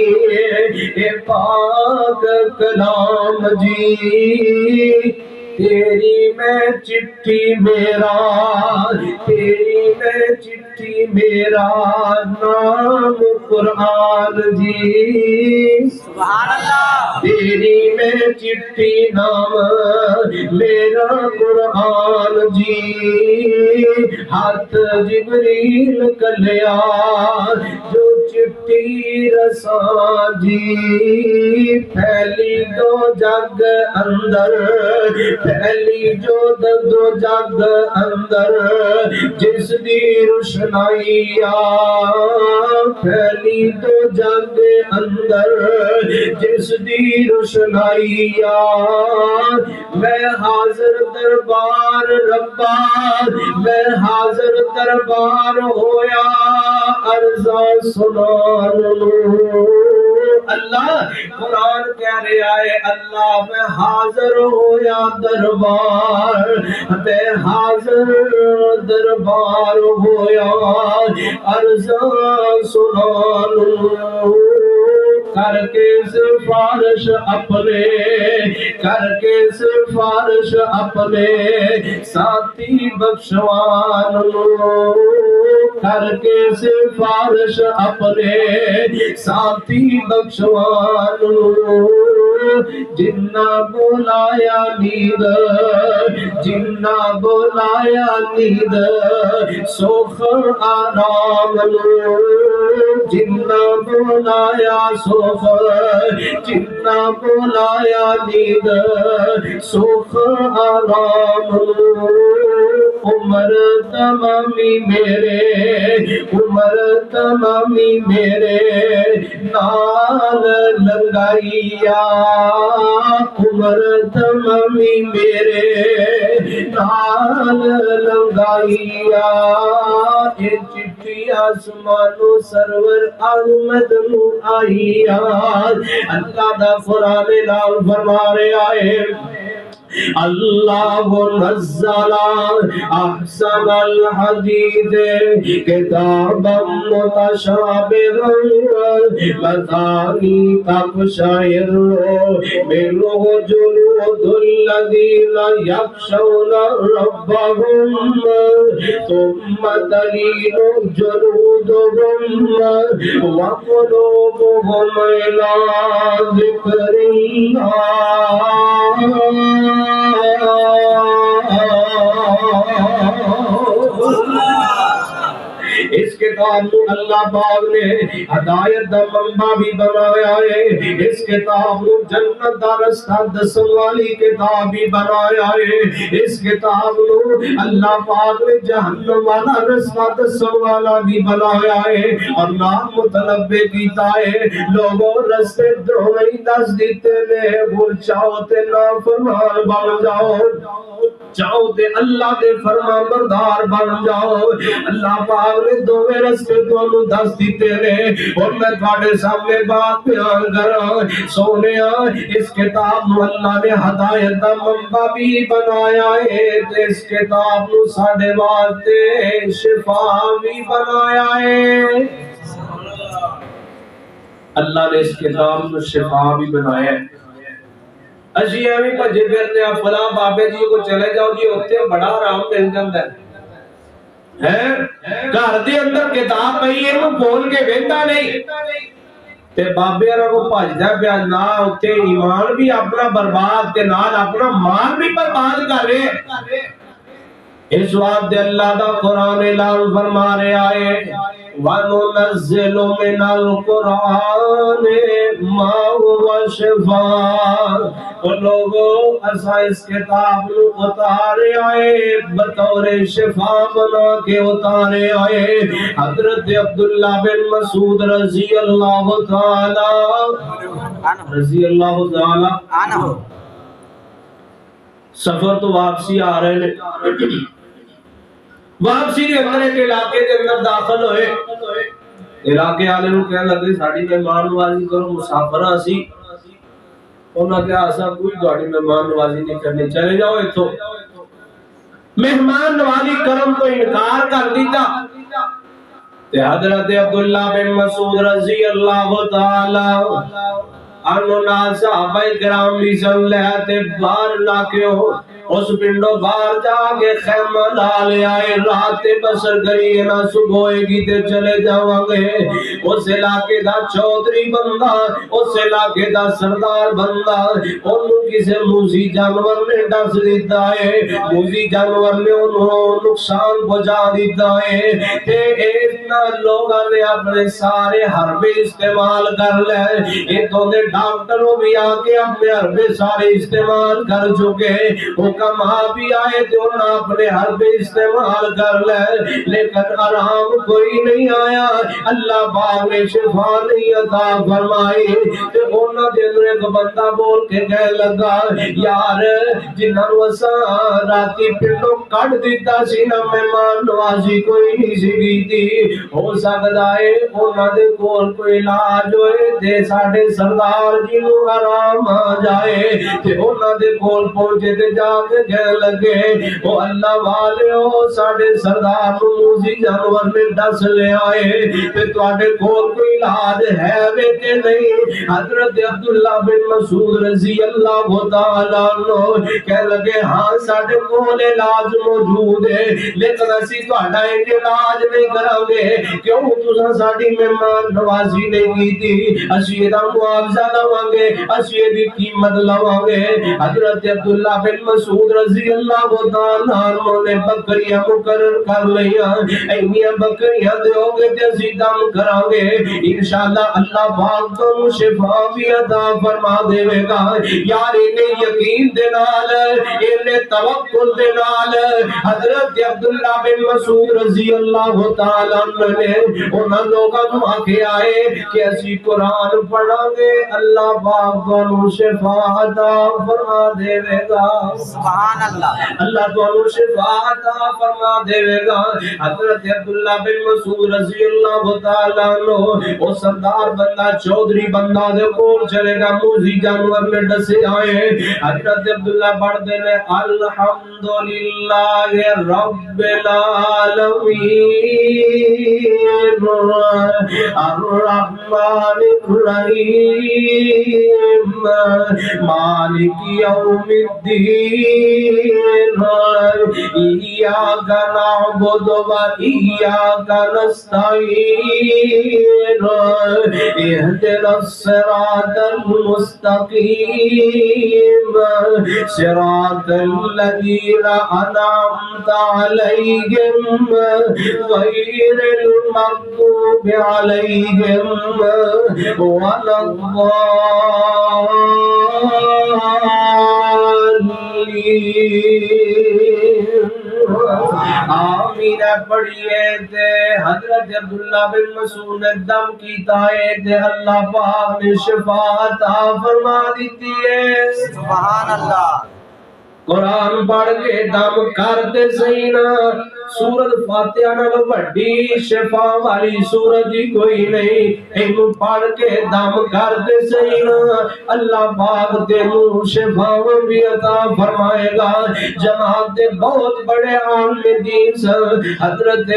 اے پاک کلام جی تیری میں چٹھی میرا تیری میں چٹھی میرا نام قرآن جی سبحان اللہ تیری میں چٹھی نام میرا قرآن جی ہاتھ جبریل کلیا جو چٹھی رسا جی پھیلی دو جگ اندر پھیلی جو دو جگ اندر جس دی روشنائی پھیلی دو جگ اندر جس دی روشنائی میں حاضر دربار ربا میں حاضر دربار ہویا عرضہ سنان اللہ قرآن کہہ رہا ہے اللہ میں حاضر ہویا دربار میں حاضر دربار ہویا عرضہ سنان کر کے سفارش اپنے کر کے سفارش اپنے ساتھی بخشوان کر کے سفارش اپنے ساتھی بخشوان جنہ بلایا نید جنہ بلایا نید سوخ آرام جنہ بلایا سوخ جنہ بلایا نید سوخ آرام عمر تمامی میرے عمر تمامی میرے نال لنگائیا عمر تمامی میرے نال لنگائیا یہ چٹھی آسمانو سرور احمد نو آئیا اللہ دا قرآن لال فرما رہے آئے اللہ نزل احسن الحدیث کتابا متشابہا مثانی تقشعر منہ جلود الذین یخشون ربهم ثم تلین جلودهم وقلوبهم إلی ذکر اللہ اس کتاب کو اللہ پاک نے ہدایت دا منبع بھی بنایا ہے اس کتاب کو جنت دا رستہ دسن والی کتاب بھی بنایا ہے اس کتاب کو اللہ پاک نے جہنم والا رستہ دسن والا بھی بنایا ہے اور نام متنبع کیتا ہے لوگوں رستے دونوں ہی دس دیتے نے بھول چاہو تے نافرمان بن جاؤ چاہو تے اللہ دے فرمان بردار بن جاؤ اللہ پاک نے دوویں رستے تانوں دس دیتے نے اور میں تواڈے سامنے بات بیان کراں سونیا اس کتاب نو اللہ نے ہدایت دا منبع بھی بنایا ہے تے اس کتاب نو ساڈے واسطے شفا بھی بنایا ہے اللہ نے اس کتاب نو شفا بھی بنایا ہے اسی ایویں بھجے پھرنے فلاں بابے جی کو چلے جاؤ جی اوتھے بڑا آرام مل جاندا ہے گھر دے اندر کتاب پئی اینو کھول کے ویندا نہیں تے بابے ہراں کو بھجدا پیا نہ اوتھے ایمان بھی اپنا برباد تے نال اپنا مال بھی برباد کر رہے اس واسطے اللہ دا قرآن اعلان فرما رہے آئے وَنُنَزِّلُ مِنَ الْقُرْآنِ مَا هُوَ شِفَاءٌ اور لوگوں اسا اس کتاب نو اتارے آئے بطور شفا بنا کے اتارے آئے حضرت عبداللہ بن مسعود رضی اللہ تعالی عنہ سفر تو واپسی آ رہے ہیں واپسی کے اندر ایک علاقے کے اندر داخل ہوئے علاقے والے نوں کہنے لگے ساڈی مہمان نوازی کرو مسافر اسی انہاں نے کہا اسا کوئی تہاڈی مہمان نوازی نہیں کرنی چلے جاؤ ایتھوں مہمان نوازی کرم تو انکار کر دیتا تے حضرت عبداللہ بن مسعود رضی اللہ تعالی عنہ صحابہ کرام بھی سن لے تے باہر لاکیو اس پنڈو باہر جا کے خیمہ ڈال آئے رات بسر کری نہ صبح ہوئے گی تے چلے جاواں گے اس علاقے دا چودھری بندہ اس علاقے دا سردار بندہ انہوں کسے موزی جانور نے ڈس دیتا ہے موزی جانور نے انہوں نقصان پہنچا دیتا ہے تے اتنا لوگاں نے اپنے سارے حربے استعمال کر لے یہ تو نے ڈاکٹروں بھی آکے اپنے حربے سارے استعمال کر چکے حکمہ بھی آئے تو انہاں اپنے حربے استعمال کر لے لیکن آرام کوئی نہیں آیا اللہ پاک نے شفا نہیں عطا فرمائی تے انہاں دے اندر ایک بندہ بول کے کہہ لگا یار جنہاں نوں اساں راتی پنڈوں کڈ دیتا سی نہ مہمان نوازی کوئی نہیں سی کیتی ہو سکدا ہے انہاں دے کول کوئی علاج ہوئے تے ساڈے سردار جی نوں آرام آ جائے تے انہاں دے کول پہنچے تے جا کے کہنے لگے او اللہ والےو ساڈے سردار نوں موذی جانور نے دس لے آئے تے تواڈے کول کوئی علاج ہے وے کہ نہیں؟ حضرت عبداللہ بن مسعود رضی اللہ تعالی عنہ کہنے لگے ہاں ساڈے کول علاج موجود ہے لیکن اسی تہاڈا علاج نہیں کریں گے کیوں تساں ساڈی مہمان نوازی نہیں کیتی اسی دا معاوضہ لواں گے اسی دی قیمت لواں گے حضرت عبداللہ بن مسعود رضی اللہ تعالی عنہ نے بکریاں مقرر کر لیا اینیاں بکریاں دیو گے تے اسی دم کراں گے انشاءاللہ اللہ پاک تانوں شفا بھی عطا فرما دے گا یار انہیں یقین دے نال انہیں توکل دے نال حضرت عبداللہ بن مسعود رضی اللہ تعالی عنہ نے انہاں لوگاں نوں آکھیا ہے کہ اسی قرآن پڑھاں گے اللہ پاک تانوں شفا عطا فرما دے گا سبحان اللہ اللہ تانوں شفا عطا فرما دے گا حضرت عبداللہ بن مسعود رضی اللہ تعالی عنہ وہ سردار بندہ چودھری بندہ دے کول چلے گا موذی جانور نے ڈسے آئے حضرت عبداللہ پڑھ دے نے الحمدللہ رب العالمین الرحمن الرحیم مالک یوم الدین ایاک نعبد و ایاک نستعین اهدنا الصراط المستقیم صراط الذین انعمت علیہم غیر المغضوب علیہم ولا الضالین آمین پڑھئے تھے حضرت عبداللہ بن مسعود نے دم کیتا ہے تھے اللہ پاک نے شفا عطا فرما دیتی ہے سبحان اللہ قرآن پڑھ کے دم کرتے سینا سورت فاتحہ نال وڈی شفا والی سورت ہی کوئی نہیں اینو پڑھ کے دم کرتے سینا اللہ پاک تینوں شفا بھی عطا فرمائے گا جماعت دے بہت بڑے عالم دین سن حضرت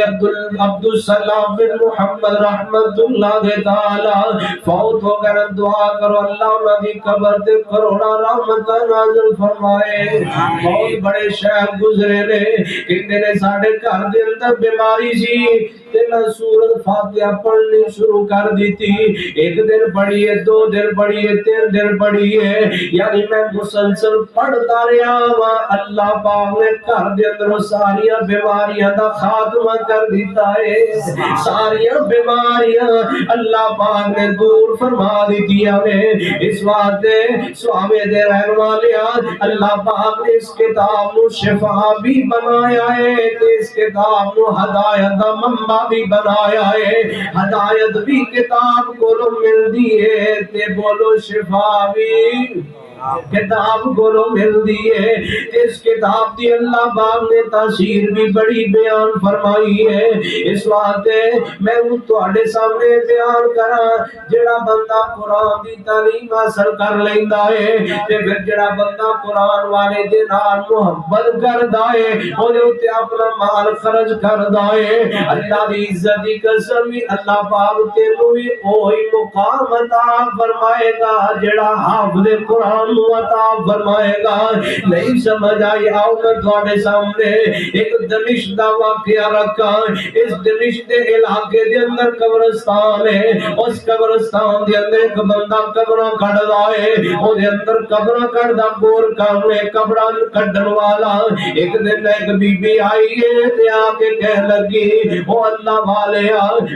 عبدالسلام بن محمد رحمت اللہ تعالی فوت ہو کر دعا کرو اللہ انہاں دی قبر تے کروڑا رحمت نازل فرمائے بہت بڑے شہر گزرے نے کہندے نے ساڈے گھر دے اندر بیماری سی تے میں سورۃ فاتحہ پڑھنی شروع کر دیتی ایک دن پڑھی ہے دو دن پڑھی ہے تین دن پڑھی ہے یعنی میں مسلسل پڑھتا رہا ہوں اللہ پاک نے گھر دے اندر ساری بیماریاں دا خاتمہ کر دیتا ہے ساری بیماریاں اللہ پاک نے دور فرما دیتیاں نے اس واسطے سوامے دے رہن والے اللہ پاک نے اس کتاب نو شفا بھی بنایا ہے اس کتاب نو ہدایت دا منبع بھی بنایا ہے ہدایت بھی کتاب کو مل دی ہے تے بولو شفا بھی کتاب کو مل دی ہے اس کتاب دی اللہ باغ نے تاثیر بھی بڑی بیان فرمائی ہے اس واسطے میں وہ تواڈے سامنے بیان کراں جڑا بندہ قرآن دی تعلیم حاصل کر لیندا ہے تے پھر جڑا بندہ قرآن والے دے نال محبت کردا ہے اودے اوتے اپنا مال خرچ کردا ہے اللہ دی عزت دی قسم اللہ پاک تینوں وی اوہی مقام عطا فرمائے گا جڑا حافظ قرآن عطا فرمائے گا نہیں سمجھ آئی آؤ میں تھوڑے سامنے ایک دمشق دا واقعہ رکھا اس دمشق دے علاقے دے اندر قبرستان ہے اس قبرستان دے اندر ایک بندہ قبرہ کھڑا ہے وہ دے اندر قبرہ کھڑا گور کرنے قبرہ کھڑن والا ایک دن ایک بی بی آئی ہے تے آ کے کہہ لگی وہ اللہ والے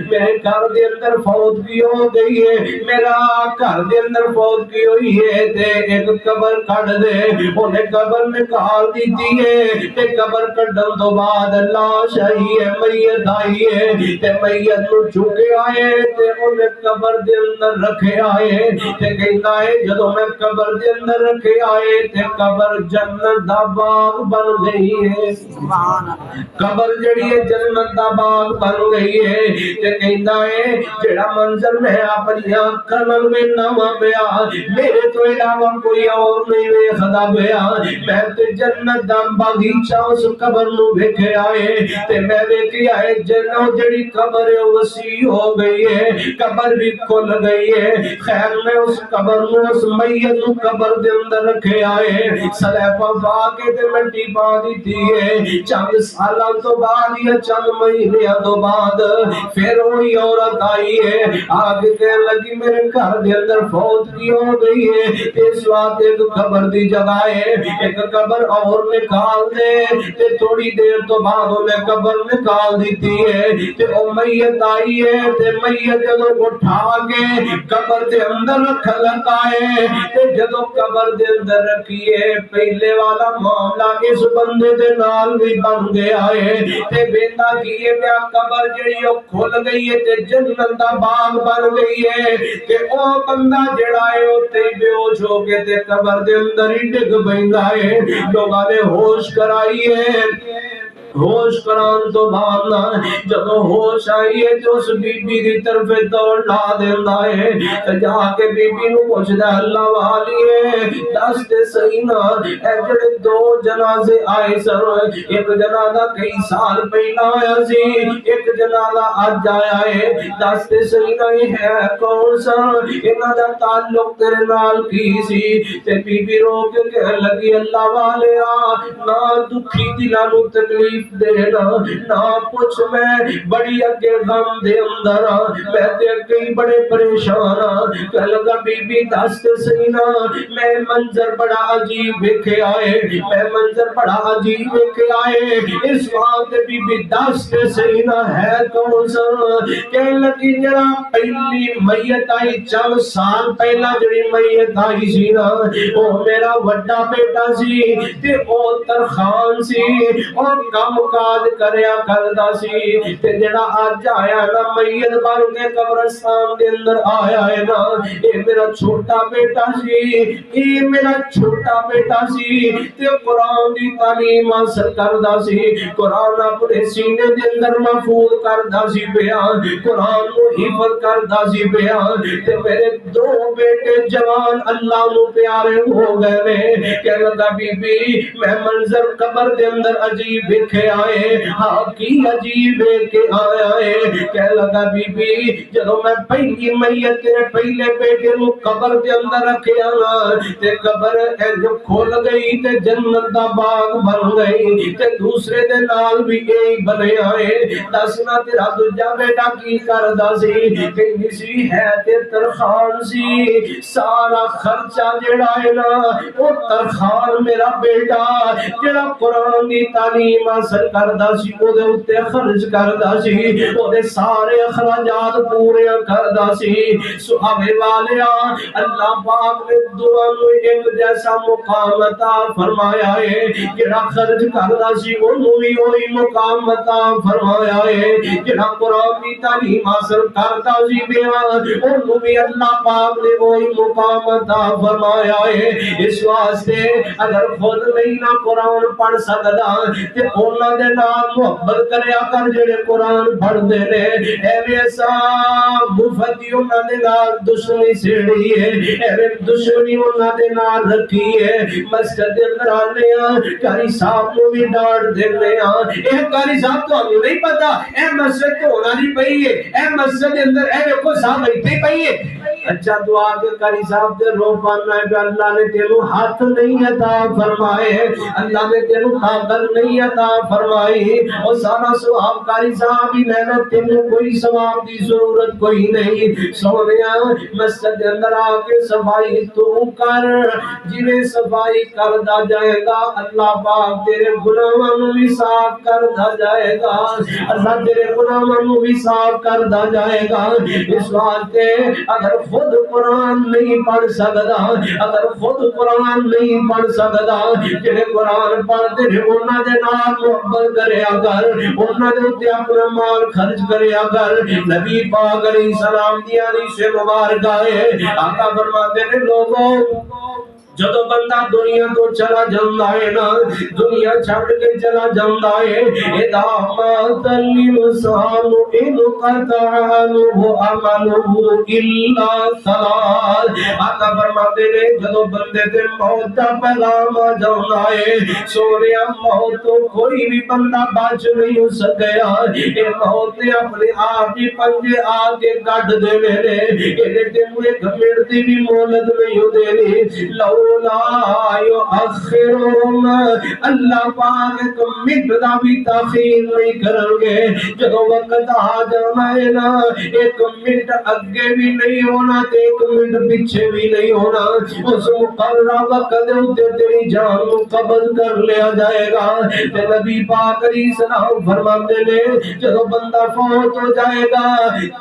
میرے گھر دے اندر فوت کی ہو گئی ہے میرا گھر دے اندر فوت کی ہوئی ہے تے ایک قبر کھڑ دے انہیں قبر نکال دیتی ہے تے قبر کھڑن تو بعد لاش آئی ہے میت آئی ہے تے میت نو چکے آئے تے انہیں قبر دے اندر رکھے آئے تے کہتا ہے جدو میں قبر دے اندر رکھے آئے تے قبر جنت دا باغ بن گئی ہے قبر جڑی ہے جنت دا باغ بن گئی ہے تے کہتا ہے جڑا منظر میں اپنی آنکھاں نال ویکھنا پیا میرے تو علاوہ کوئی اور نہیں ویکھدا پیا میں تے جنت دا باغیچہ اس قبر نو ویکھے آئے تے میں ویکھیا ہے جنت جڑی قبر وسیع ہو گئی ہے قبر بھی کھل گئی ہے خیر میں اس قبر نو اس میت نو قبر دے اندر رکھے آئے سلیفہ پا کے تے مٹی پا دیتی ہے چند سالاں تو بعد یا چند مہینیاں تو بعد پھر وہی عورت آئی ہے آگے کہنے لگی میرے گھر دے اندر فوت کی ہو گئی ہے اس وقت ایک قبر دی جگہ ہے ایک قبر اور نکال دے تے تھوڑی دیر تو بعد انہیں قبر نکال دیتی ہے تے او میت آئی ہے تے میت جدو اٹھا کے قبر دے اندر رکھ لگا ہے تے جدو قبر دے اندر رکھیے پہلے والا معاملہ اس بندے دے نال بھی بن گیا ہے تے بیٹا کیے پیا قبر جڑی او کھل گئی ہے تے جنت دا باغ بن گئی ہے تے او بندہ جڑا ہے او تے بے ہوش ہو کے تے قبر دے اندر ہی ڈگ پیندا ہے لوگاں نے ہوش کرائی ہے ہوش کران تو بعد جدو ہوش آئی ہے تو اس بی بی دی طرف دوڑ لا دیندا ہے تے جا کے بی بی نو پوچھدا اللہ والی ہے دس تے صحیح نا اے جڑے دو جنازے آئے سن ایک جنازہ کئی سال پہلا آیا سی ایک جنازہ اج آیا ہے دس تے صحیح نا یہ ہے کون سا انہاں دا تعلق تیرے نال کی سی تے بی بی رو کے کہنے لگی اللہ والیا نہ دکھی دلاں نو تکلیف دینا نہ پوچھ میں بڑی اگے غم دے اندر میں تے کئی بڑے پریشان کہ لگا بی بی دس تے صحیح نا میں منظر بڑا عجیب ویکھے آئے میں منظر بڑا عجیب ویکھے آئے اس وقت بی بی دس تے صحیح نا ہے کون سا کہ لگی جڑا پہلی میت آئی چند سال پہلا جڑی میت آئی سی نا وہ میرا وڈا بیٹا سی تے او ترخان سی اور کام کاج کریا کردا سی تے جڑا اج آیا نا میت بن کے قبرستان دے اندر آیا ہے نا اے میرا چھوٹا بیٹا سی اے میرا چھوٹا بیٹا سی تے قرآن دی تعلیم حاصل کردا سی قرآن اپنے سینے دے اندر محفوظ کردا سی بیان قرآن کو حفظ کردا سی بیان تے میرے دو بیٹے جوان اللہ نو پیارے ہو گئے نے کہ لگا بی بی میں منظر قبر دے اندر عجیب ویکھے آئے ہاں کی عجیب ویکھے آیا ہے کہ لگا بی بی جدو میں پہلی میت تیرے پہلے بیٹے نو قبر دے اندر رکھیا نا تے قبر جو کھول گئی تے جنت دا باغ بن گئی تے دوسرے دے نال بھی یہی بنے آئے دسنا تیرا دوجا بیٹا کی کردا سی کہندی سی ہے تے ترخان سی سارا خرچہ جڑا ہے نا او ترخان میرا بیٹا جڑا قرآن دی تعلیم حاصل کردا سی او دے اوتے خرچ کردا سی او دے سارے اخراجات پورے کردا سی صحابے والیا اللہ پاک نے دعا نو ایک جیسا مقام عطا فرمایا ہے جڑا خرچ کردا سی اونوں وی وہی مقام عطا فرمایا ہے جڑا قرآن دی تعلیم حاصل کردا سی بیان اونوں وی اللہ پاک نے وہی مقام عطا فرمایا ہے اس واسطے اگر خود نہیں نہ قرآن پڑھ سکدا تے انہاں دے نال محبت کریا کر جڑے قرآن پڑھدے نے ایسا مفتی انہاں دے نال دشمنی سیڑھی ہے ایویں دشمنی انہاں دے نال رکھی ہے مسجد دے اندر آنے قاری صاحب نو بھی ڈانٹ دینے اے قاری صاحب تانوں نہیں پتہ اے مسجد تو ہونا نہیں پئی ہے اے مسجد دے اندر اے ویکھو صاحب ایتھے پئی ہے اچھا دعا کے قاری صاحب دے رو پانا ہے کہ اللہ نے تینوں ہاتھ نہیں عطا فرمائے اللہ نے تینوں طاقت نہیں عطا فرمائی اور سارا ثواب قاری صاحب ہی محنت تینوں کوئی ثواب دی ضرورت کوئی نہیں سونیا مسجد کے اندر آ کے صفائی تو کر جویں صفائی کردا جائے گا اللہ پاک تیرے گناہاں نوں بھی صاف کردا جائے گا اللہ تیرے گناہاں نوں بھی صاف کردا جائے گا اس واسطے اگر خود قرآن نہیں پڑھ سکدا اگر خود قرآن نہیں پڑھ سکدا جڑے قرآن پڑھتے ہیں انہاں دے نال محبت کریا کر انہاں دے تے اپنا مال خرچ کریا کر نبی پاک علیہ السلام دی حدیث مبارکہ ہے آقا فرماتے ہیں لوگوں جدو بندہ دنیا تو چلا جاندہ ہے نا دنیا چھڑ کے چلا جاندہ ہے اذا مات الانسان انقطع عنہ عمله الا ثلاث آقا فرماتے نے جدو بندے تے موت دا پیغام آ جاندہ ہے سوریا موت تو کوئی بھی بندہ بچ نہیں ہو سکیا اے موت نے اپنے آپ ہی پنجے آگے گڈ دے میرے اے تے مجھے گھمڑتی بھی مولد نہیں ہو دینی لولا یؤخرون اللہ پاک کو منٹ دا بھی تاخیر نہیں کریں گے جدو وقت آ جانا ہے نا ایک منٹ اگے بھی نہیں ہونا تے ایک منٹ پیچھے بھی نہیں ہونا اس مقررہ وقت دے تیری جان کو قبض کر لیا جائے گا تے نبی پاک علیہ السلام فرماتے نے جدو بندہ فوت ہو جائے گا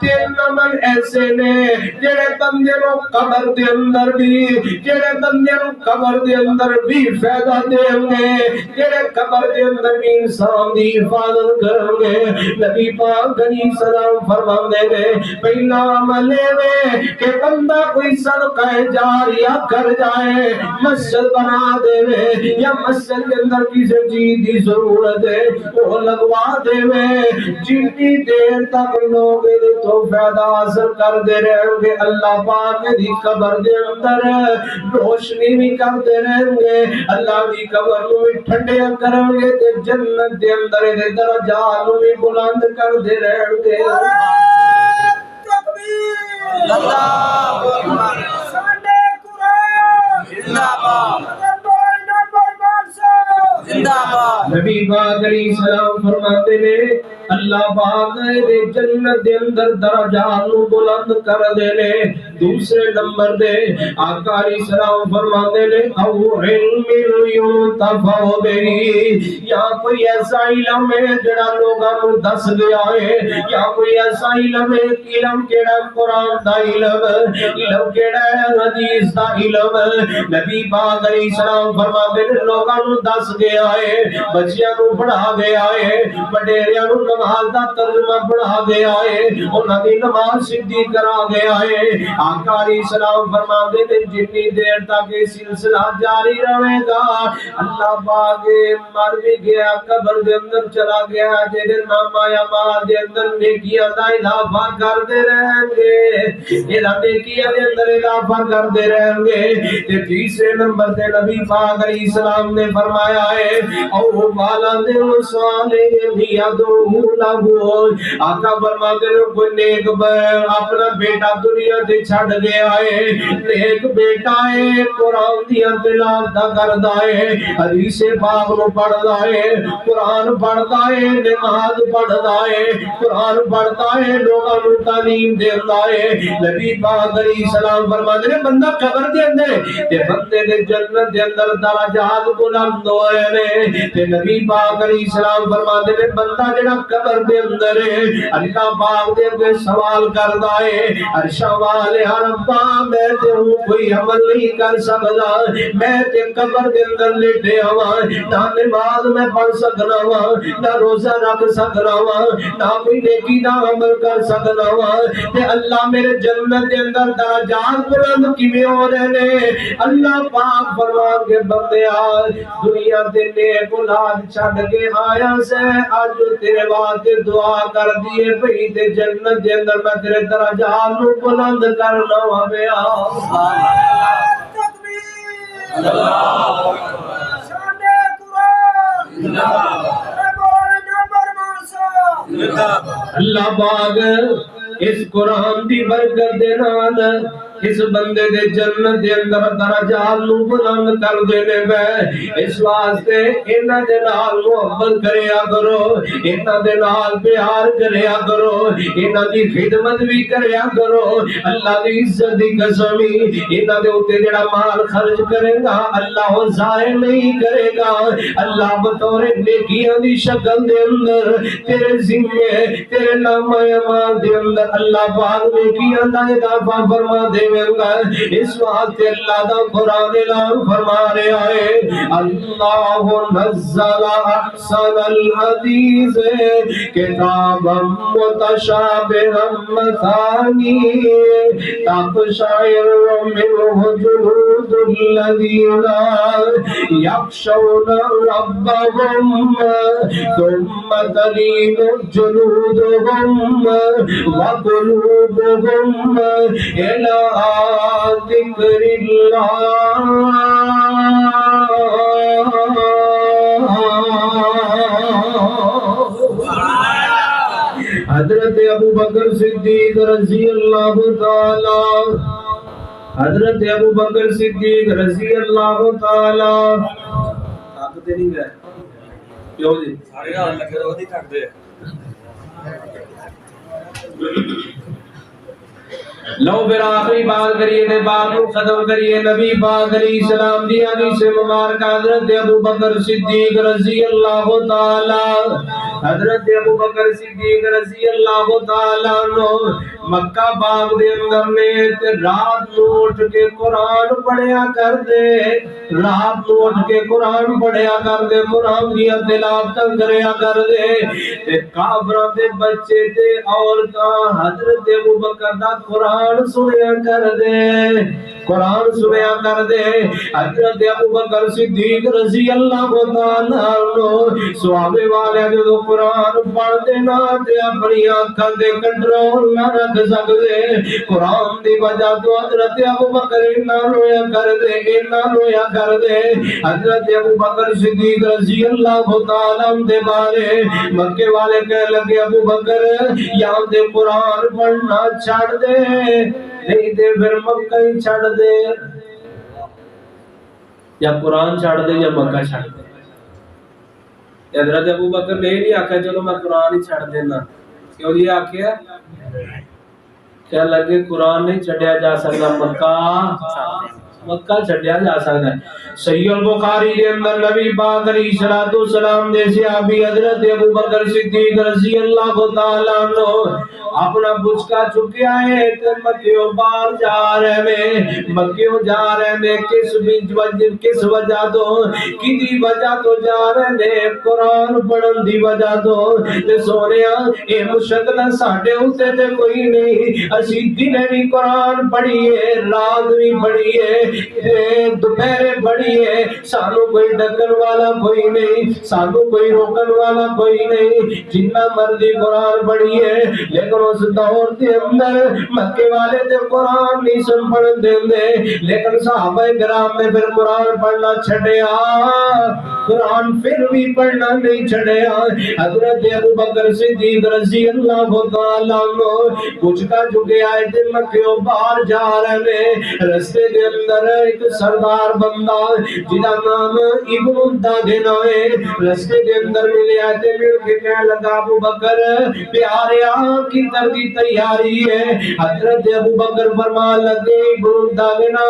تین عمل ایسے نے جڑے بندے کو قبر دے اندر بھی جڑے بندے کو قبر دے اندر بھی فائدہ دیں گے جڑے قبر دے اندر بھی انسان دی حفاظت کریں گے نبی پاک علیہ السلام فرماتے نے پہلا عمل ہے کہ بندہ کوئی صدقہ جاریہ کر جائے مسجد بنا دے یا مسجد کے اندر کسی چیز کی ضرورت ہے وہ لگوا دے جتنی دیر تک لوگ تو فائدہ حاصل کر دے رہیں گے اللہ پاک دی قبر دے اندر روشنی بھی کرتے رہیں گے اللہ دی قبر کو بھی ٹھنڈے کریں گے تے جنت دے اندر دے درجات کو بھی بلند کر دے رہیں گے تکبیر اللہ اکبر سانے قرآن زندہ باد نبی پاک علیہ السلام فرماتے نے اللہ پاک دے جنت دے اندر درجات نو بلند کر دے لے دوسرے نمبر دے آقا علیہ السلام فرماتے نے او علم ينتفع به یا کوئی ایسا علم ہے جڑا لوگاں نو دس گیا ہے یا کوئی ایسا علم ہے علم کیڑا قرآن دا علم کیڑا حدیث دا علم نبی پاک علیہ السلام فرماتے نے لوگاں نو دس گیا ہے بچیاں نو پڑھا گیا ہے وڈیریاں نو نماز دا ترجمہ پڑھا گیا ہے انہاں دی نماز سیدھی کرا گیا ہے آقا علیہ السلام فرماتے ہیں جتنی دیر تک یہ سلسلہ جاری رہے گا اللہ پاک مر بھی گیا قبر دے اندر چلا گیا تیرے نام آیا ماں دے اندر نیکیاں دا اضافہ کر دے رہیں گے یہ نیکیاں دے اندر اضافہ کر دے رہیں گے تے تیسرے نمبر تے نبی پاک علیہ السلام نے فرمایا ہے او والا دل صالح یدعو لہو آقا فرماتے ہیں کوئی نیک اپنا بیٹا دنیا سے چھڑ گیا ہے نیک بیٹا ہے قرآن دیا تلاوت کردا ہے حدیث پاک نو پڑھدا ہے قرآن پڑھدا ہے نماز پڑھدا ہے قرآن پڑھدا ہے لوگاں نو تعلیم دیندا ہے نبی پاک علیہ السلام فرماتے ہیں بندہ قبر دے اندر تے بندے دے جنت دے اندر درجات بلند ہوئے نے تے نبی پاک علیہ السلام فرماتے ہیں بندہ جڑا قبر دے اندر ہے اللہ پاک دے اندر سوال کردا ہے عرشاں والے ربا میں تے کوئی عمل نہیں کر سکدا میں تے قبر دے اندر لیٹے ہواں نہ نماز میں پڑھ سکنا وا نہ روزہ رکھ سکنا وا نہ کوئی نیکی دا عمل کر سکنا وا تے اللہ میرے جنت دے اندر درجات بلند کیویں ہو رہے نے اللہ پاک فرمان کے بندیا دنیا تے نیک اولاد چھڈ کے آیا سے اج تیرے واسطے دعا کر دیے بھئی تے جنت دے اندر میں تیرے درجات نو بلند کرنا وا بیا تکبیر اللہ اکبر شان قرآن زندہ باد اللہ پاک اس قرآن دی برکت دے نال اس بندے دے جنت دے اندر درجات نو بلند کر دینے پے اس واسطے انہاں دے نال محبت کریا کرو انہاں دے نال پیار کریا کرو انہاں دی خدمت بھی کریا کرو اللہ دی عزت دی قسم انہاں دے اوتے جڑا مال خرچ کرے گا اللہ وہ ضائع نہیں کرے گا اللہ بطور نیکیاں دی شکل دے اندر تیرے ذمے تیرے نام اعمال دے اندر اللہ پاک نیکیاں دا اضافہ فرما دے دیویں گا اس واسطے اللہ دا قرآن اعلان فرما رہا ہے اللہ نزل احسن الحدیث کتابا متشابہا مثانی تقشعر منه جلود الذین یخشون ربهم ثم تلین جلودهم وقلوبهم إلى ذكر الله حضرت ابو بکر صدیق رضی اللہ تعالی حضرت ابو بکر صدیق رضی اللہ تعالی طاقت نہیں گئے کیوں جی سارے نال لگے رو دی تھک دے لو پھر آخری بات کریے نے بات کو ختم کریے نبی پاک علیہ السلام دی حدیث مبارک حضرت ابو بکر صدیق رضی اللہ تعالی حضرت ابو بکر صدیق رضی اللہ تعالی عنہ مکہ پاک دے اندر نے رات نو اٹھ کے قرآن پڑھیا کر دے رات نو اٹھ کے قرآن پڑھیا کر دے قرآن دی تلاوت کریا کر دے تے کافراں دے بچے تے عورتاں حضرت ابو بکر دا قرآن سنیا کر دے قرآن سنیا کر دے حضرت ابو بکر صدیق رضی اللہ تعالیٰ عنہ سوابے والے جو قرآن پڑھ دینا تے اپنی آنکھاں دے کنٹرول نہ رکھ سکدے قرآن دی وجہ تو حضرت ابو بکر نہ رویا کر دے حضرت ابو بکر صدیق رضی اللہ تعالیٰ عنہ دے بارے مکے والے کہہ لگے ابو بکر یہاں دے قرآن پڑھنا چھاڑ دے نہیں دے پھر مکہ ہی چھڑ دے یا قرآن چھڑ دے یا مکہ چھڑ دے حضرت ابو بکر نے نہیں آکھا چلو میں قرآن ہی چھڑ دینا کیوں یہ آکھیا کیا لگے قرآن نہیں چھڑیا جا سکتا مکہ چھڑیا جا سکتا ہے صحیح البخاری کے اندر نبی پاک علیہ الصلوۃ والسلام دے صحابی حضرت ابو بکر صدیق رضی اللہ تعالی عنہ اپنا بچکا چکیا ہے تے مکیوں باہر جا رہے میں کس وجہ تو کدی وجہ تو جا رہے نے قرآن پڑھن دی وجہ تو تے سونیا اے مشکل ساڈے اوتے تے کوئی نہیں اسی دنے بھی قرآن پڑھیے رات بھی پڑھیے دوپہرے پڑھیے سانو کوئی ڈکن والا کوئی نہیں سانو کوئی روکن والا کوئی نہیں جنہ مرضی قرآن پڑھیے لیکن اس دور کے اندر مکے والے تے قرآن نہیں سن پڑھن دے لیکن صحابہ کرام نے پھر قرآن پڑھنا چھڑیا قرآن پھر بھی پڑھنا نہیں چھڑیا حضرت ابو بکر صدیق رضی اللہ تعالی عنہ کچھ کا جھکے آئے تھے مکیوں باہر جا رہے رستے کے اندر ایک سردار بندہ جنہا نام ابن داغنا ہے رستے کے اندر ملے آئے تھے مل کے کہنے لگا ابو بکر پیارے آن کی تردی تیاری ہے حضرت ابو بکر فرما لگے ابن داغنا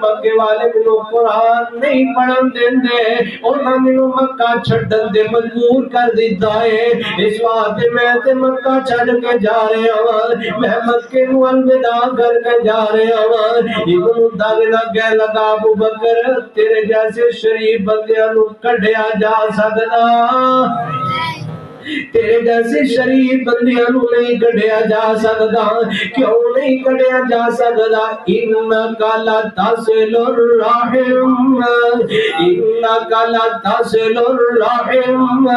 مکے والے منو قرآن نہیں پڑھن دے انہاں منو مکہ چھڑن دے مجبور کر دیتا ہے اس وقت میں تے مکہ چھڑ کے جا رہے ہوں میں مکے نو الوداع کر کے جا رہے ہوں ابن داغنا کہہ لگا ابو بکر تیرے جیسے شریف بندیاں نو کڈیا جا سکدا تیرے جیسے شریف بندیاں نو نہیں کڈیا جا سکدا کیوں نہیں کڈیا جا سکدا انک لا تصل الرحم انک لا تصل الرحم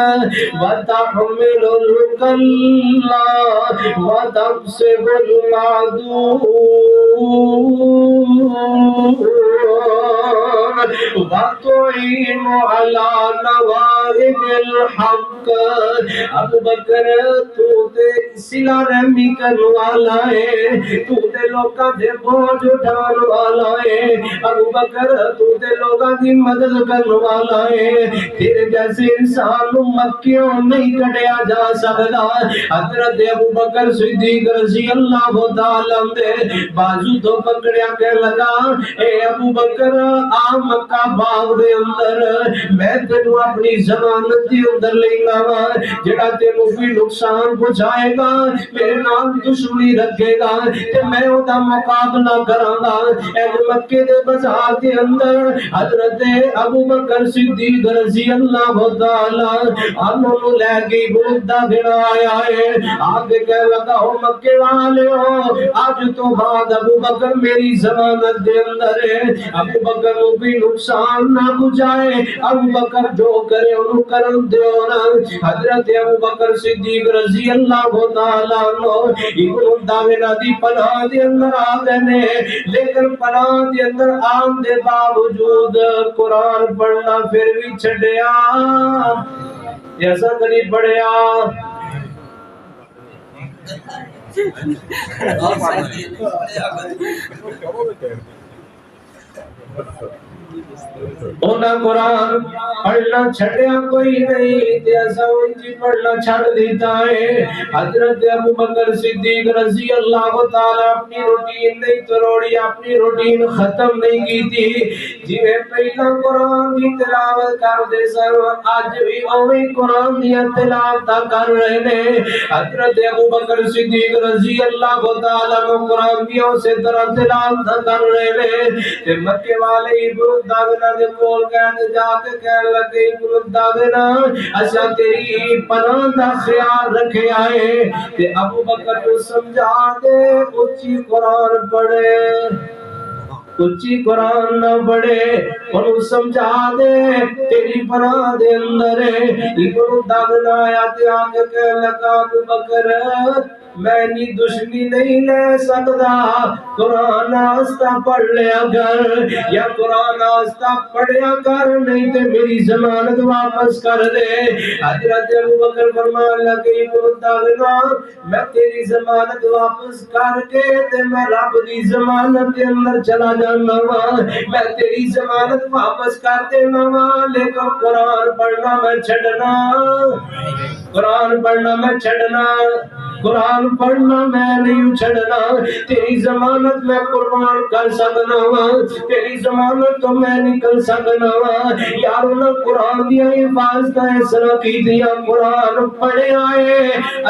وتحمل الكل وتكسب المعدوم وتعين على نوائب الحق ابو بکر تو تے صلہ رحمی کرنے والا ہے تو تے لوکاں دے بوجھ اٹھانے والا ہے ابو بکر تو تے لوکاں دی مدد کرنے والا ہے تیرے جیسے انسان مکیوں نہیں کڈیا جا سکدا حضرت ابو بکر صدیق رضی اللہ تعالی عنہ بازو تو پکڑیا کہ لگا اے ابو بکر آ مکہ باغ دے اندر میں تینوں اپنی ضمانت دے اندر لینا وا جڑا تینوں بھی نقصان پہنچائے گا میرے نام دشمنی رکھے گا تے میں او دا مقابلہ کراں گا۔ اے مکے دے بازار دے اندر حضرت ابو بکر صدیق رضی اللہ تعالی عنہ نو لے کے بولدا پھرا آیا ہے۔ آگے کہہ لگا ہو مکے والے ہو آج تو بعد ابو بکر میری ضمانت دے اندر ہے، ابو بکر کو بھی نقصان نہ پہنچائے، ابو بکر جو کرے انہوں کرن دیو نا۔ حضرت ابو بکر صدیق رضی اللہ تعالیٰ عنہ ابن داوینا دی پناہ دے اندر آگے نے، لیکن پناہ دے اندر آن دے باوجود قرآن پڑھنا پھر بھی چھڑیا، جیسا کری پڑھیا انہاں قرآن پڑھنا چھڑیا کوئی نہیں، جیسا انجی پڑھنا چھڑ دیتا ہے۔ حضرت ابو بکر صدیق رضی اللہ تعالیٰ اپنی روٹین نہیں توڑی، اپنی روٹین ختم نہیں کی تھی، جویں پہلا قرآن دی تلاوت کر دے سن آج بھی اوہی قرآن دی تلاوت کر رہے نے۔ حضرت ابو بکر صدیق رضی اللہ تعالیٰ قرآن دی اسی طرح تلاوت کر رہے نے۔ تے مکے والے داغنا دے کول گئے جا کے کہنے لگے ابن داغنا اچھا تیری پناہ دا خیال رکھے آئے تے ابو بکر کو سمجھا دے اچھی قرآن پڑھے، اچھی قرآن نہ پڑھے، انہوں سمجھا دے تیری پناہ دے اندر ہے۔ ابن داغنا آیا تے آگے کہنے لگا ابو بکر میں نی دشمنی نہیں لے سکتا، قرآن آستہ پڑھ لیا کر یا قرآن آستہ پڑھیا کر نہیں تے میری ضمانت واپس کر دے۔ حضرت ابو بکر فرمان لگے ابن داغنا میں تیری ضمانت واپس کر کے تے میں رب دی ضمانت کے اندر چلا جانا وا، میں تیری ضمانت واپس کر دینا وا، لیکن قرآن پڑھنا میں چھڑنا، قرآن پڑھنا میں چھڑنا، قرآن پڑھنا میں نہیں چھڑنا، تیری ضمانت میں قربان کر سکنا وا، تیری ضمانت تو میں نکل سکنا وا۔ یارو نہ قرآن دیا حفاظت ایسا کی دیا، قرآن پڑھے آئے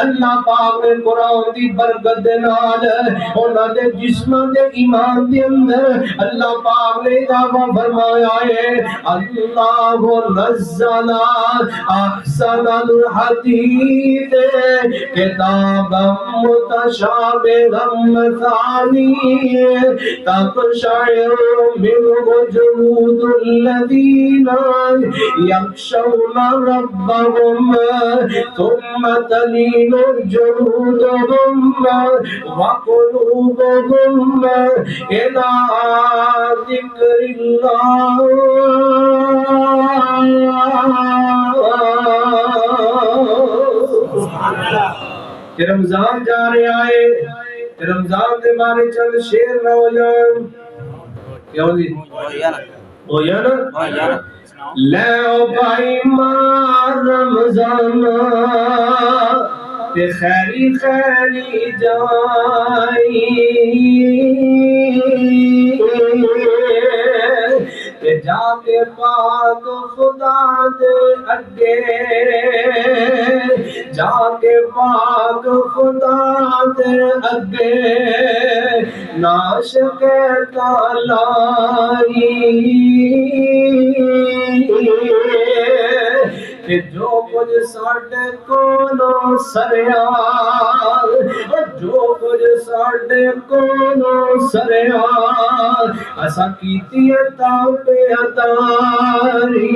اللہ پاک نے قرآن دی برکت دے نال انہاں دے جسم دے ایمان دے اندر اللہ پاک نے دعویٰ فرمایا ہے اللہ نزل احسن الحدیث کتابا متشابہا مثانی تقشعر منہ جلود الذین یخشون ربهم ثم تلین جلودهم وقلوبهم إلى ذکر اللہ۔ کہ رمضان جا رہے آئے، رمضان دے بارے چند شیر نہ ہو جان، کیا ہو جی ہو یا نا لے او بھائی ماں رمضان تے خیری خیری جائی تے جا کے پاک خدا دے اگے، جا کے پاک خدا دے اگے ناشق تالائی کہ جو کچھ ساڑھے کونوں سریار، جو کچھ ساڑھے کونوں سریار اسا کیتی ہے تابے اداری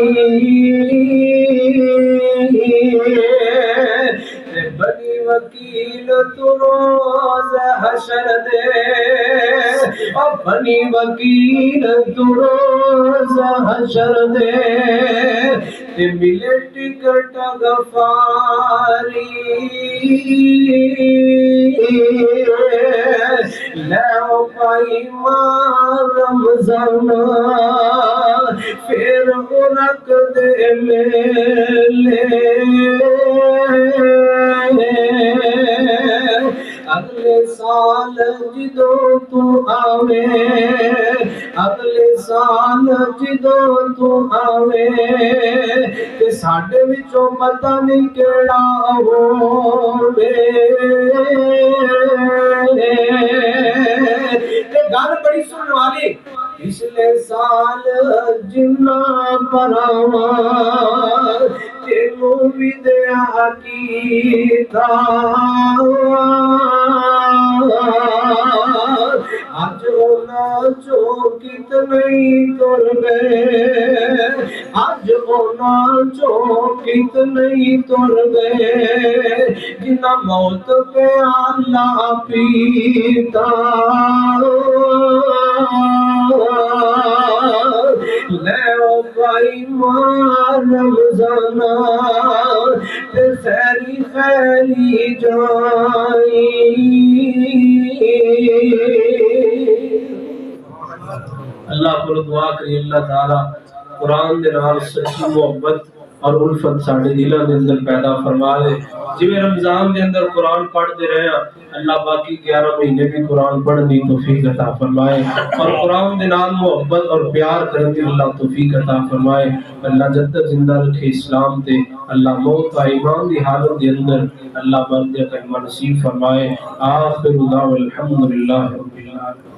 بنی وکیل تو روز حشر دے، بنی وکیل تو روز حشر دے تے ملے ٹکٹ غفاری لے پائی ماں رمضان پھر رکھ دے میلے اگلے سال جدوں تو آوے، اگلے سال جدوں تو آوے تے ساڈے وچوں پتہ نہیں کیڑا ہووے تے گل بڑی سنن والی پچھلے سال جنہ پراواں تینوں بھی دیا کیتا آج ہونا جو کتنے تر گئے آج ہونا جو کتنے تر گئے جنہ موت پہ اللہ پیتا لے او بھائی ماں رمضانہ تے خیری خیری جائی اللہ کو دعا کری اللہ تعالی قرآن دے نال سچی محبت اور الفت ساڈے دلاں دے اندر پیدا فرما دے جویں رمضان دے اندر قرآن پڑھتے رہے ہیں اللہ باقی 11 مہینے بھی قرآن پڑھنے کی توفیق عطا فرمائے اور قرآن دے نال محبت اور پیار کرنے کی اللہ توفیق عطا فرمائے اللہ جب تک زندہ رکھے اسلام تے اللہ موت و ایمان دی حالت دے اندر اللہ مرد کلمہ نصیب فرمائے آخر دعوانا الحمدللہ رب العالمین